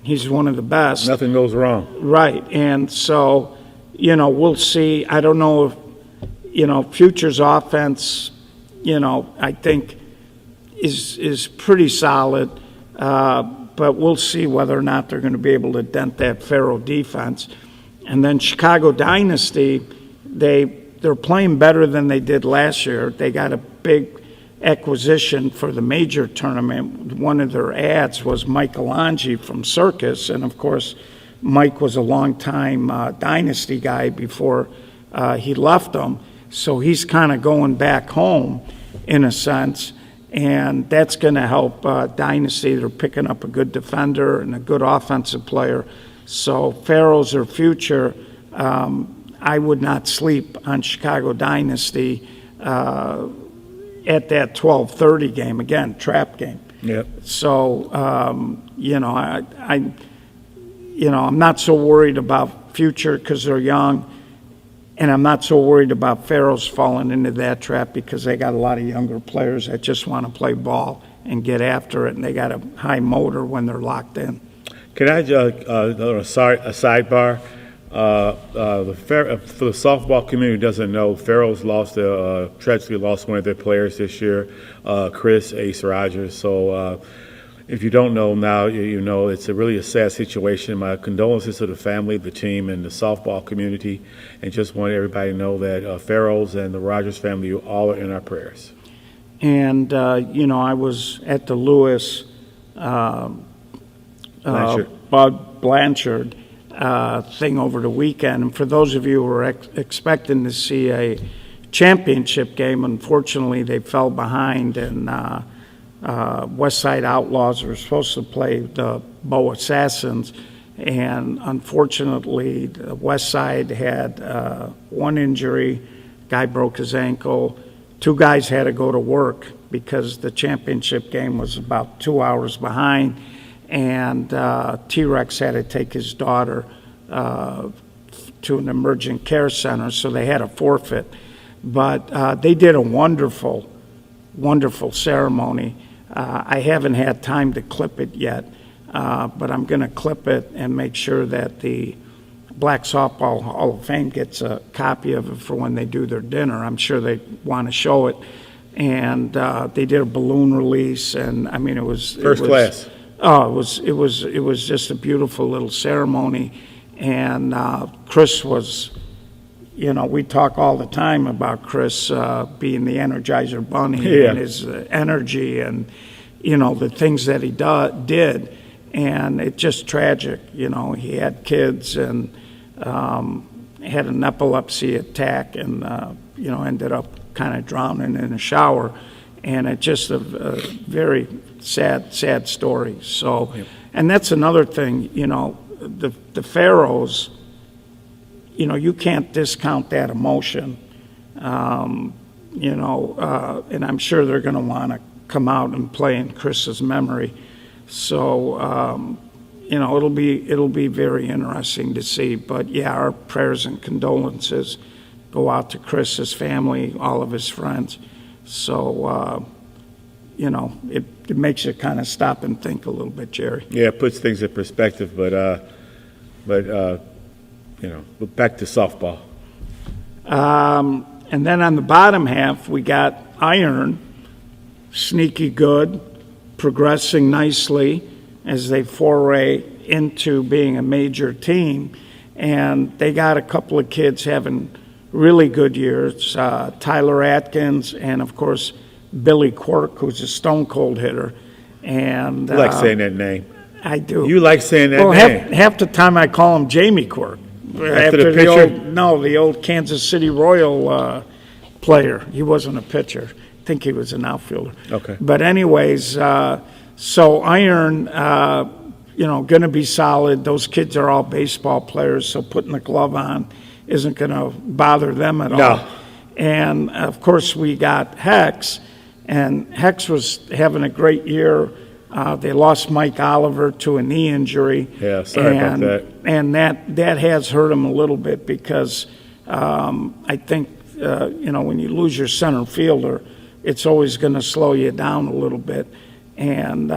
S1: he's one of the best.
S2: Nothing goes wrong.
S1: Right. And so, we'll see. I don't know if, Future's offense, I think is pretty solid. But we'll see whether or not they're going to be able to dent that Pharaoh defense. And then Chicago Dynasty, they're playing better than they did last year. They got a big acquisition for the major tournament. One of their ads was Michelangelo from Circus, and of course Mike was a long-time Dynasty guy before he left them, so he's kind of going back home in a sense, and that's going to help Dynasty. They're picking up a good defender and a good offensive player. So Pharaohs are future. I would not sleep on Chicago Dynasty at that 12:30 game. Again, trap game.
S2: Yep.
S1: So, I'm not so worried about future because they're young, and I'm not so worried about Pharaohs falling into that trap because they got a lot of younger players that just want to play ball and get after it, and they got a high motor when they're locked in.
S2: Can I just a sidebar? For the softball community who doesn't know, Pharaohs tragically lost one of their players this year, Chris Ace Rogers. So if you don't know now, you know it's really a sad situation. My condolences to the family, the team, and the softball community, and just want everybody to know that Pharaohs and the Rogers family, you all are in our prayers.
S1: And, I was at the Lewis Bud Blanchard thing over the weekend. And for those of you who were expecting to see a championship game, unfortunately they fell behind, and West Side Outlaws were supposed to play the Bow Assassins, and unfortunately the West Side had one injury. Guy broke his ankle. 2 guys had to go to work because the championship game was about 2 hours behind. and T-Rex had to take his daughter to an emergent care center, so they had a forfeit. But they did a wonderful, wonderful ceremony. I haven't had time to clip it yet, but I'm going to clip it and make sure that the Black Softball Hall of Fame gets a copy of it for when they do their dinner. I'm sure they want to show it. And they did a balloon release, and I mean, it was
S2: First class.
S1: Oh, it was just a beautiful little ceremony. And Chris was, we talk all the time about Chris being the Energizer Bunny and his energy and, the things that he did. And it's just tragic. He had kids and had an epilepsy attack and, ended up kind of drowning in a shower. And it's just a very sad story. So, and that's another thing, the Pharaohs, you can't discount that emotion, and I'm sure they're going to want to come out and play in Chris's memory. So, it'll be very interesting to see. But yeah, our prayers and condolences go out to Chris, his family, all of his friends. So, it makes you kind of stop and think a little bit, Jerry.
S2: Yeah, it puts things in perspective, but back to softball.
S1: And then on the bottom half, we got Iron, sneaky good, progressing nicely as they foray into being a major team. And they got a couple of kids having really good years, Tyler Atkins and, of course, Billy Quirk, who's a stone-cold hitter. And
S2: You like saying that name.
S1: I do.
S2: You like saying that name.
S1: Half the time I call him Jamie Quirk.
S2: After the pitcher?
S1: The old Kansas City Royal player. He wasn't a pitcher. I think he was an outfielder.
S2: Okay.
S1: But anyways, so Iron, going to be solid. Those kids are all baseball players, so putting the glove on isn't going to bother them at all. And, of course, we got Hex, and Hex was having a great year. They lost Mike Oliver to a knee injury.
S2: Yeah, sorry about that.
S1: And that has hurt him a little bit because I think, when you lose your center fielder, it's always going to slow you down a little bit. And,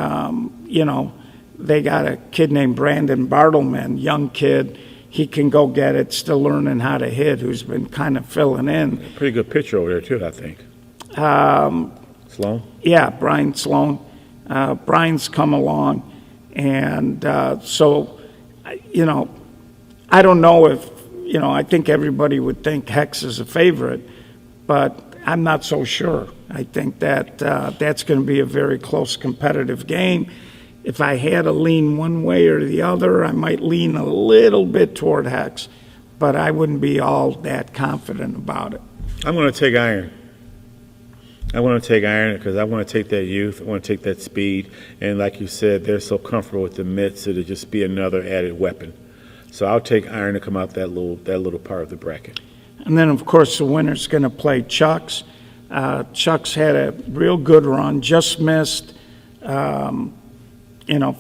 S1: they got a kid named Brandon Bartleman, young kid. He can go get it, still learning how to hit, who's been kind of filling in.
S2: Pretty good pitcher over there, too, I think. Sloan? Yeah,
S1: Brian Sloan. Brian's come along. And so, I don't know if, I think everybody would think Hex is a favorite, but I'm not so sure. I think that that's going to be a very close competitive game. If I had to lean one way or the other, I might lean a little bit toward Hex, but I wouldn't be all that confident about it.
S2: I'm going to take Iron. I want to take Iron because I want to take that youth. I want to take that speed. And like you said, they're so comfortable with the mitts, it'll just be another added weapon. So I'll take Iron to come out that little part of the bracket.
S1: And then, of course, the winner's going to play Chucks. Chucks had a real good run, just missed,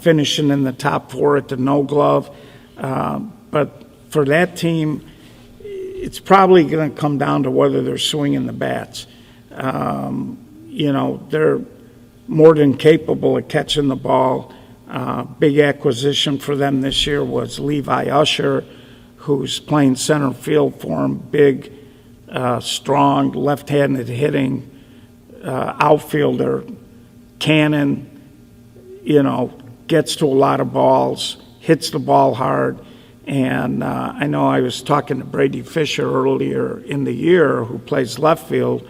S1: finishing in the top 4 at the No Glove. But for that team, it's probably going to come down to whether they're swinging the bats. They're more than capable of catching the ball. Big acquisition for them this year was Levi Usher, who's playing center field for them. Big, strong, left-handed hitting outfielder. Cannon, gets to a lot of balls, hits the ball hard. And I know I was talking to Brady Fisher earlier in the year, who plays left field,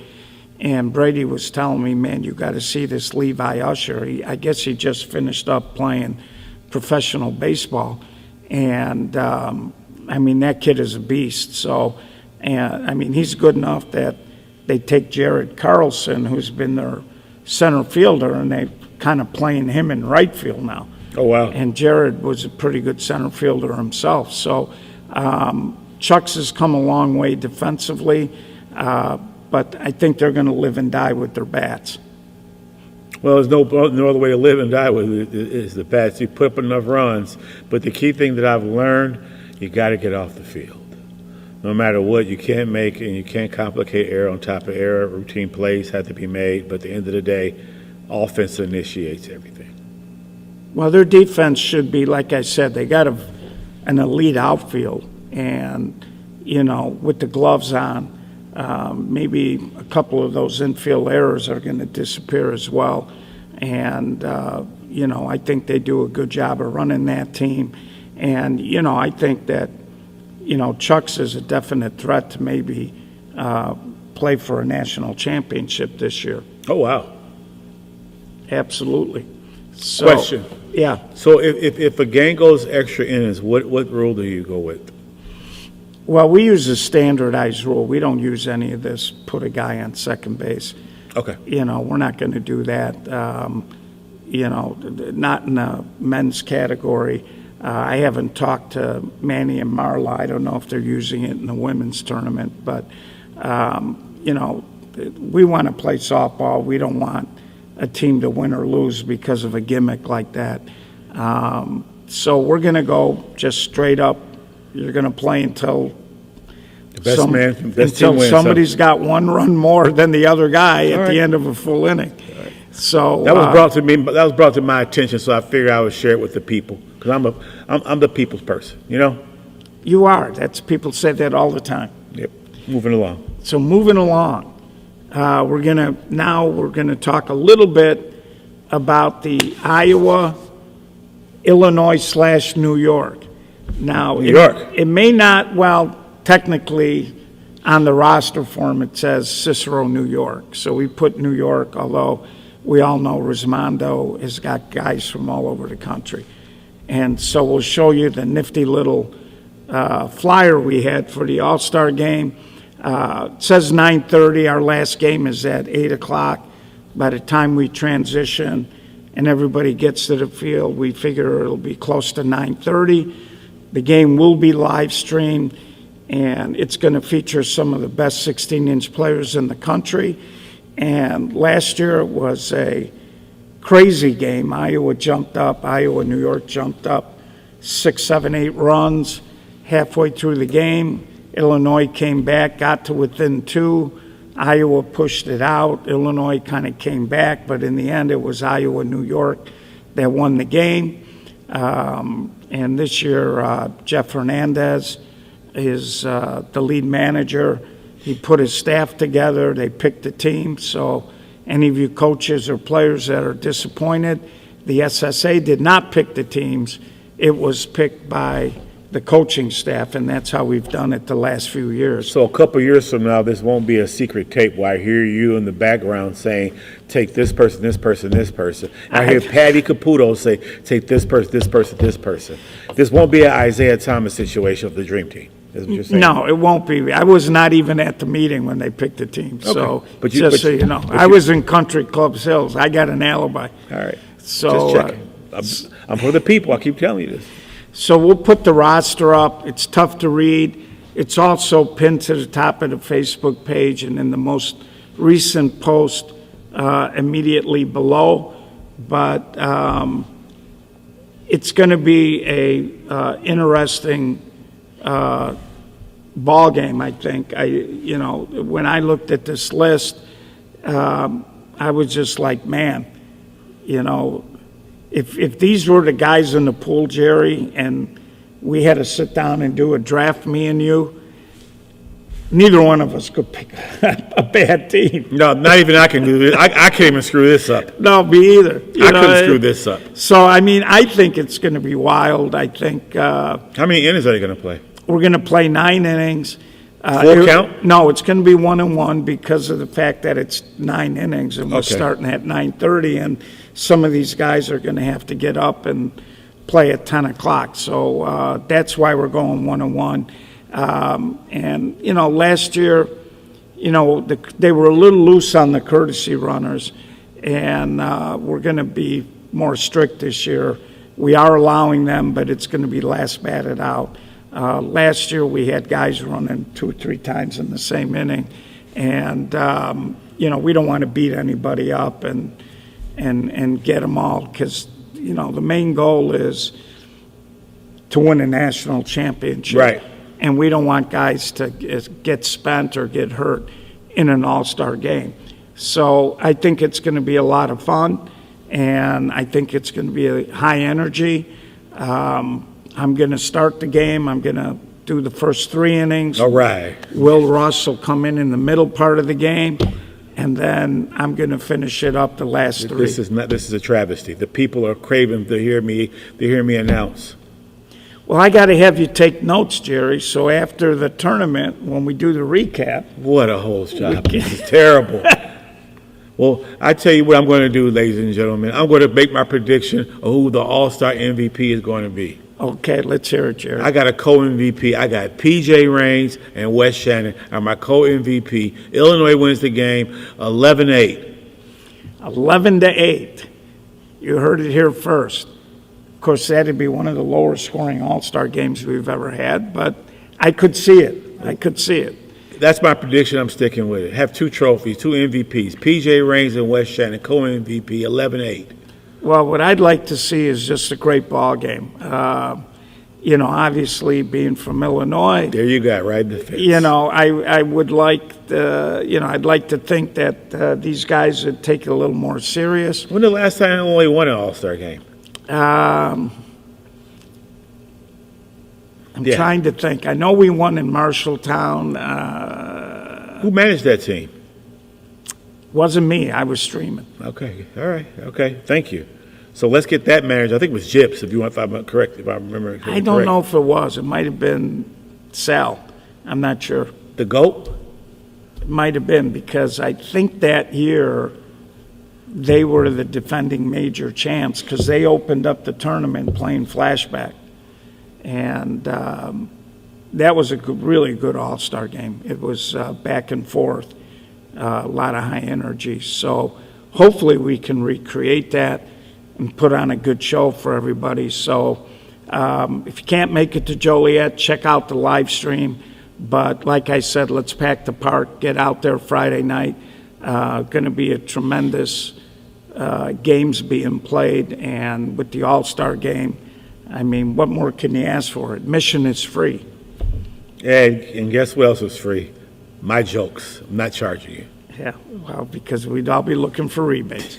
S1: and Brady was telling me, man, you got to see this Levi Usher. I guess he just finished up playing professional baseball. And, that kid is a beast. So, he's good enough that they take Jared Carlson, who's been their center fielder, and they're kind of playing him in right field now.
S2: Oh, wow.
S1: And Jared was a pretty good center fielder himself. So Chucks has come a long way defensively, but I think they're going to live and die with their bats.
S2: Well, there's no other way to live and die with it is the pass. You put up enough runs, but the key thing that I've learned, you got to get off the field. No matter what, you can't make and you can't complicate error on top of error. Routine plays have to be made, but at the end of the day, offense initiates everything.
S1: Well, their defense should be, like I said, they got an elite outfield, and with the gloves on, maybe a couple of those infield errors are going to disappear as well. And I think they do a good job of running that team, and I think that. Chuck's is a definite threat to maybe play for a national championship this year.
S2: Oh, wow.
S1: Absolutely. So,
S2: question.
S1: Yeah.
S2: So if a game goes extra innings, what rule do you go with?
S1: Well, we use a standardized rule. We don't use any of this put a guy on second base.
S2: Okay.
S1: We're not going to do that, not in the men's category. I haven't talked to Manny and Marla. I don't know if they're using it in the women's tournament, but, we want to play softball. We don't want a team to win or lose because of a gimmick like that. So we're going to go just straight up. You're going to play until
S2: the best man from best team wins.
S1: Somebody's got one run more than the other guy at the end of a full inning. Right. So
S2: that was brought to me. That was brought to my attention, so I figured I would share it with the people. Because I'm the people's person,
S1: You are. People say that all the time.
S2: Yep. Moving along.
S1: So moving along, we're gonna talk a little bit about the Iowa, Illinois / New York. Now,
S2: New York.
S1: It may not. Well, technically, on the roster form it says Cicero, New York. So we put New York, although we all know Rismondo has got guys from all over the country. And so we'll show you the nifty little flyer we had for the All-Star game. It says 9:30. Our last game is at 8 o'clock. By the time we transition and everybody gets to the field, we figure it'll be close to 9:30. The game will be live streamed, and it's going to feature some of the best 16-inch players in the country. And last year it was a crazy game. Iowa, New York jumped up 6, 7, 8 runs halfway through the game. Illinois came back, got to within 2. Iowa pushed it out. Illinois kind of came back, but in the end it was Iowa, New York that won the game. And this year, Jeff Hernandez is the lead manager. He put his staff together. They picked a team. So any of you coaches or players that are disappointed, the SSA did not pick the teams. It was picked by the coaching staff, and that's how we've done it the last few years.
S2: So a couple of years from now, this won't be a secret tape where I hear you in the background saying, take this person, this person, this person. I hear Patty Caputo say, take this person, this person, this person. This won't be an Isaiah Thomas situation of the Dream Team. Is what you're saying?
S1: No, it won't be. I was not even at the meeting when they picked the team.
S2: Okay.
S1: So
S2: But
S1: I was in Country Club Hills. I got an alibi.
S2: All right.
S1: So
S2: just checking. I'm for the people. I keep telling you this.
S1: So we'll put the roster up. It's tough to read. It's also pinned to the top of the Facebook page and in the most recent post immediately below. But it's going to be a interesting ball game, I think. When I looked at this list, I was just like, man, if these were the guys in the pool, Jerry, and we had to sit down and do a draft, me and you, neither one of us could pick a bad team.
S2: No, not even I can do this. I can't even screw this up.
S1: No, me either.
S2: I couldn't screw this up.
S1: So, I think it's going to be wild. I think.
S2: How many innings are they going to play?
S1: We're going to play 9 innings.
S2: Full count?
S1: No, it's going to be 1-1 because of the fact that it's 9 innings and we're starting at 9:30, and some of these guys are going to have to get up and play at 10 o'clock. So that's why we're going 1-1. And last year, they were a little loose on the courtesy runners, and we're going to be more strict this year. We are allowing them, but it's going to be last batted out. Last year we had guys running 2 or 3 times in the same inning, and we don't want to beat anybody up, and and get them all, because, the main goal is to win a national championship.
S2: Right.
S1: And we don't want guys to get spent or get hurt in an all-star game. So I think it's going to be a lot of fun, and I think it's going to be a high energy. I'm going to start the game. I'm going to do the first 3 innings.
S2: All right.
S1: Will Russ will come in the middle part of the game, and then I'm going to finish it up the last 3.
S2: This is a travesty. The people are craving to hear me announce.
S1: Well, I got to have you take notes, Jerry, so after the tournament, when we do the recap.
S2: What a whole job. This is terrible. Well, I tell you what I'm going to do, ladies and gentlemen. I'm going to make my prediction of who the All-Star MVP is going to be.
S1: Okay, let's hear it, Jerry.
S2: I got a co-MVP. I got P.J. Raines and Wes Shannon are my co-MVP. Illinois wins the game 11-8.
S1: 11-8. You heard it here first. Of course, that'd be one of the lower scoring All-Star games we've ever had, but I could see it.
S2: That's my prediction. I'm sticking with it. Have 2 trophies, 2 MVPs. P.J. Raines and Wes Shannon, co-MVP, 11-8.
S1: Well, what I'd like to see is just a great ball game. Obviously being from Illinois.
S2: There you got right in the face.
S1: I would like I'd like to think that these guys would take it a little more serious.
S2: When the last time Illinois won an All-Star game?
S1: I'm trying to think. I know we won in Marshalltown.
S2: Who managed that team?
S1: Wasn't me. I was streaming.
S2: Okay. All right. Okay. Thank you. So let's get that manager. I think it was Gips, if I'm correct, if I remember.
S1: I don't know if it was. It might have been Sal. I'm not sure.
S2: The GOAT?
S1: It might have been, because I think that year they were the defending major champs, because they opened up the tournament playing flashback. And that was a really good All-Star game. It was back and forth, a lot of high energy. So hopefully we can recreate that and put on a good show for everybody. So if you can't make it to Joliet, check out the live stream. But like I said, let's pack the park, get out there Friday night. Going to be a tremendous games being played, and with the All-Star game, I mean, what more can you ask for? Admission is free.
S2: And guess what else is free? My jokes. I'm not charging you.
S1: Yeah, well, because we'd all be looking for rebates.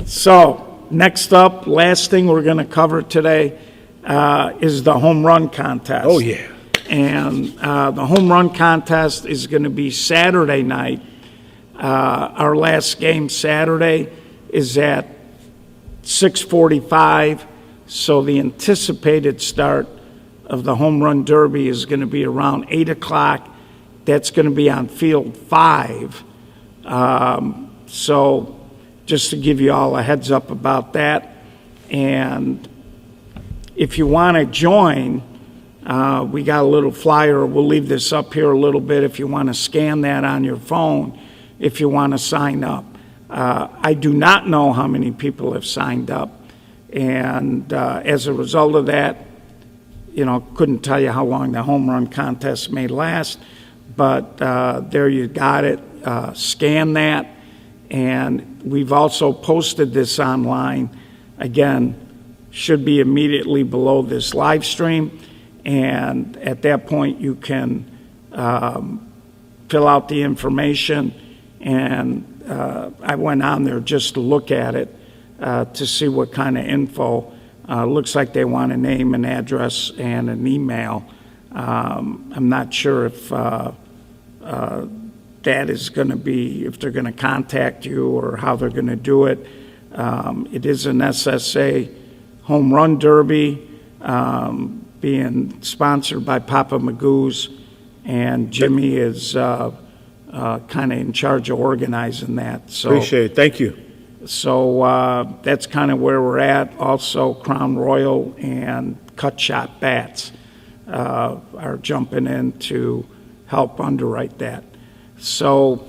S1: So, next up, last thing we're going to cover today is the home run contest.
S2: Oh, yeah.
S1: And the home run contest is going to be Saturday night. Our last game Saturday is at 6:45. So the anticipated start of the home run derby is going to be around 8 o'clock. That's going to be on field 5. So just to give you all a heads up about that. And if you want to join, we got a little flyer. We'll leave this up here a little bit if you want to scan that on your phone, if you want to sign up. I do not know how many people have signed up. And as a result of that, couldn't tell you how long the home run contest may last. But there you got it. Scan that. And we've also posted this online. Again, should be immediately below this live stream. And at that point, you can fill out the information. And I went on there just to look at it to see what kind of info. Looks like they want a name, an address, and an email. I'm not sure if that is going to be, if they're going to contact you or how they're going to do it. It is an SSA home run derby being sponsored by Papa Magoo's, and Jimmy is kind of in charge of organizing that. So,
S2: appreciate it. Thank you.
S1: So that's kind of where we're at. Also, Crown Royal and Cut Shot Bats are jumping in to help underwrite that. So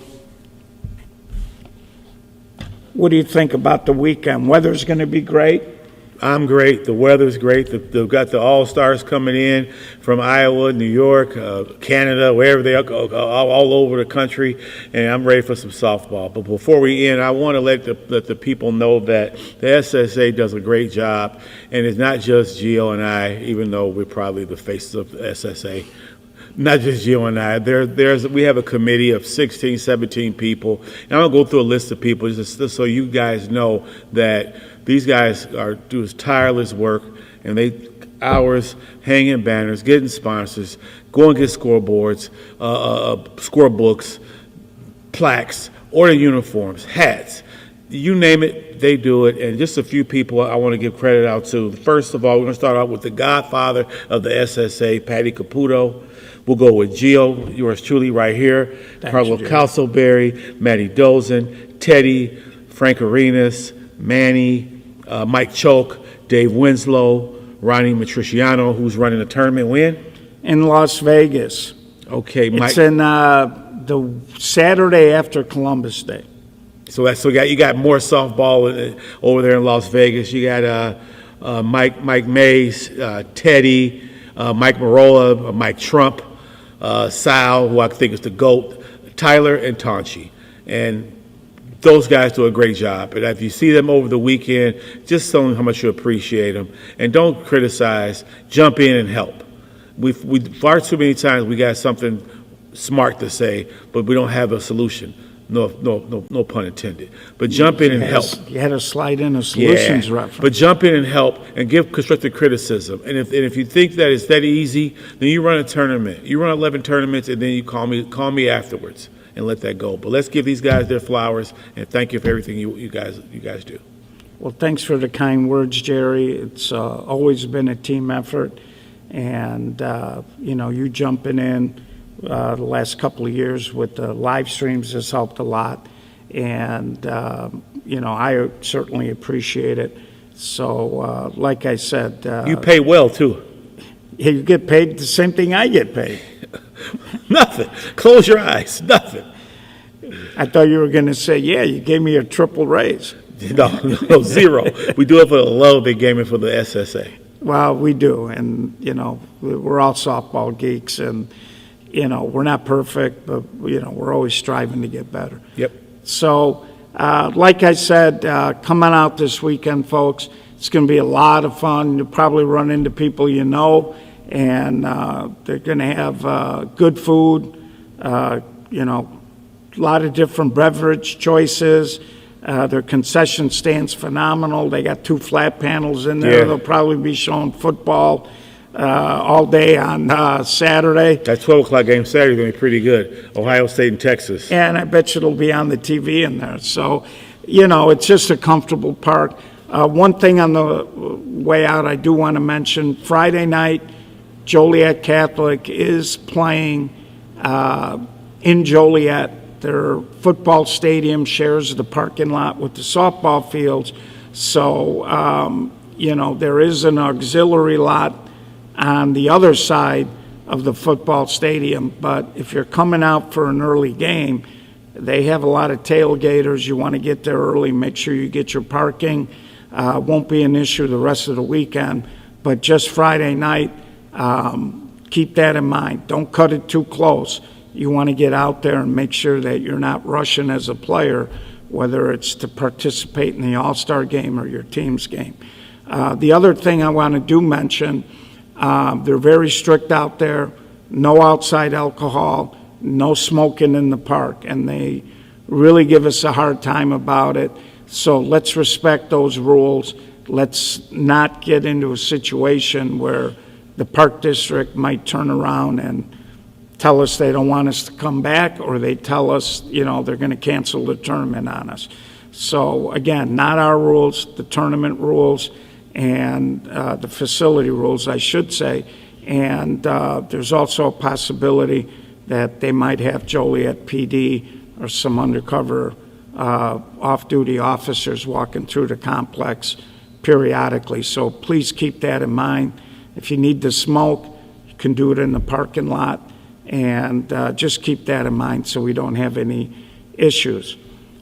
S1: what do you think about the weekend? Weather's going to be great.
S2: I'm great. The weather's great. They've got the All-Stars coming in from Iowa, New York, Canada, wherever they are, all over the country, and I'm ready for some softball. But before we end, I want to let the people know that the SSA does a great job, and it's not just Gio and I, even though we're probably the faces of the SSA. Not just Gio and I. We have a committee of 16, 17 people. And I'm going to go through a list of people just so you guys know that these guys do tireless work, and they hours hanging banners, getting sponsors, go and get scoreboards, scorebooks, plaques, order uniforms, hats. You name it, they do it. And just a few people I want to give credit out to. First of all, we're going to start out with the godfather of the SSA, Patty Caputo. We'll go with Gio, yours truly, right here. Carlo Calsoberry, Matty Dozen, Teddy, Frank Arenas, Manny, Mike Choke, Dave Winslow, Ronnie Matriciano, who's running the tournament. When?
S1: In Las Vegas.
S2: Okay, Mike.
S1: It's in the Saturday after Columbus Day.
S2: So you got more softball over there in Las Vegas. You got Mike Mays, Teddy, Mike Marola, Mike Trump, Sal, who I think is the GOAT, Tyler, and Tonchi. And those guys do a great job. And if you see them over the weekend, just tell them how much you appreciate them. And don't criticize. Jump in and help. We far too many times we got something smart to say, but we don't have a solution. No pun intended. But jump in and help.
S1: You had to slide in a solutions reference.
S2: But jump in and help and give constructive criticism. And if you think that it's that easy, then you run a tournament. You run 11 tournaments, and then you call me afterwards and let that go. But let's give these guys their flowers, and thank you for everything you guys do.
S1: Well, thanks for the kind words, Jerry. It's always been a team effort, and you jumping in. The last couple of years with the live streams has helped a lot, and I certainly appreciate it. So like I said,
S2: you pay well too.
S1: You get paid the same thing I get paid.
S2: Nothing. Close your eyes. Nothing.
S1: I thought you were going to say, yeah, you gave me a triple raise.
S2: No, zero. We do it for the love they gave me for the SSA.
S1: Well, we do, and we're all softball geeks, and we're not perfect, but, we're always striving to get better.
S2: Yep.
S1: So, like I said, come on out this weekend, folks. It's going to be a lot of fun. You'll probably run into people and they're going to have good food, a lot of different beverage choices. Their concession stand's phenomenal. They got 2 flat panels in there. Yeah. They'll probably be showing football all day on Saturday.
S2: That 12 o'clock game Saturday is going to be pretty good. Ohio State and Texas.
S1: And I bet you it'll be on the TV in there. So, it's just a comfortable park. One thing on the way out I do want to mention, Friday night, Joliet Catholic is playing in Joliet. Their football stadium shares the parking lot with the softball fields. So, there is an auxiliary lot on the other side of the football stadium. But if you're coming out for an early game, they have a lot of tailgaters. You want to get there early, make sure you get your parking. Won't be an issue the rest of the weekend. But just Friday night, keep that in mind. Don't cut it too close. You want to get out there and make sure that you're not rushing as a player, whether it's to participate in the All-Star game or your team's game. The other thing I want to mention, they're very strict out there. No outside alcohol, no smoking in the park, and they really give us a hard time about it. So let's respect those rules. Let's not get into a situation where the park district might turn around and tell us they don't want us to come back, or they tell us, they're going to cancel the tournament on us. So again, not our rules, the tournament rules, and the facility rules, I should say. And there's also a possibility that they might have Joliet PD or some undercover off-duty officers walking through the complex periodically. So please keep that in mind. If you need to smoke, you can do it in the parking lot. And just keep that in mind so we don't have any issues.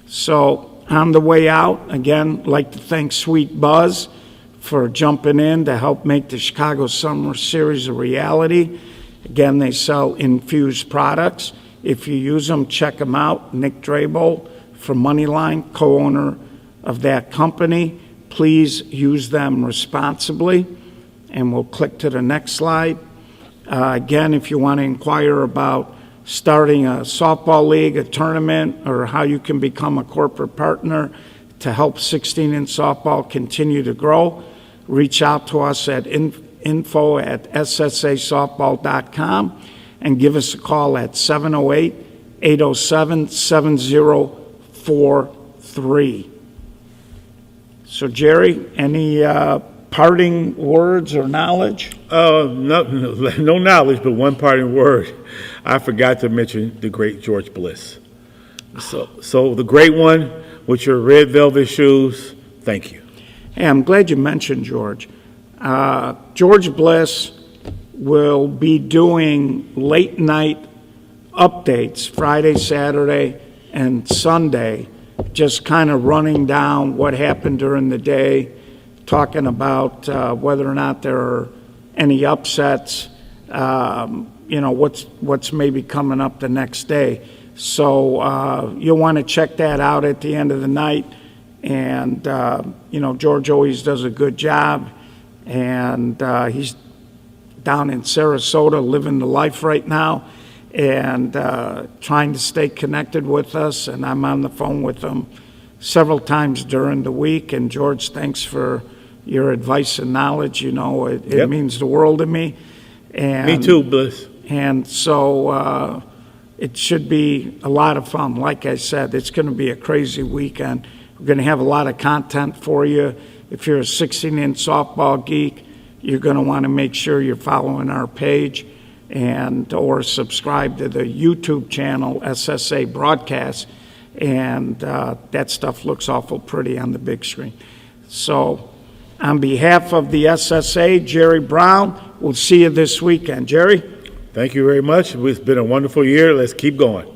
S1: So on the way out, again, I'd like to thank Sweet Buzz for jumping in to help make the Chicago Summer Series a reality. Again, they sell infused products. If you use them, check them out. Nick Drabel from Moneyline, co-owner of that company. Please use them responsibly. And we'll click to the next slide. Again, if you want to inquire about starting a softball league, a tournament, or how you can become a corporate partner to help 16-inch softball continue to grow, reach out to us at info@ssasoftball.com and give us a call at 708-807-7043. So, Jerry, any parting words or knowledge?
S2: No knowledge, but one parting word. I forgot to mention the great George Bliss. So the great one with your red velvet shoes, thank you.
S1: Hey, I'm glad you mentioned George. George Bliss will be doing late night updates Friday, Saturday, and Sunday, just kind of running down what happened during the day, talking about whether or not there are any upsets, what's maybe coming up the next day. So you'll want to check that out at the end of the night. And, George always does a good job. And he's down in Sarasota living the life right now and trying to stay connected with us. And I'm on the phone with him several times during the week. And, George, thanks for your advice and knowledge. It means the world to me. And,
S2: me too, Bliss.
S1: And so it should be a lot of fun. Like I said, it's going to be a crazy weekend. We're going to have a lot of content for you. If you're a 16-inch softball geek, you're going to want to make sure you're following our page or subscribe to the YouTube channel, SSA Broadcast. And that stuff looks awful pretty on the big screen. So on behalf of the SSA, Jerry Brown, we'll see you this weekend. Jerry?
S2: Thank you very much. It's been a wonderful year. Let's keep going.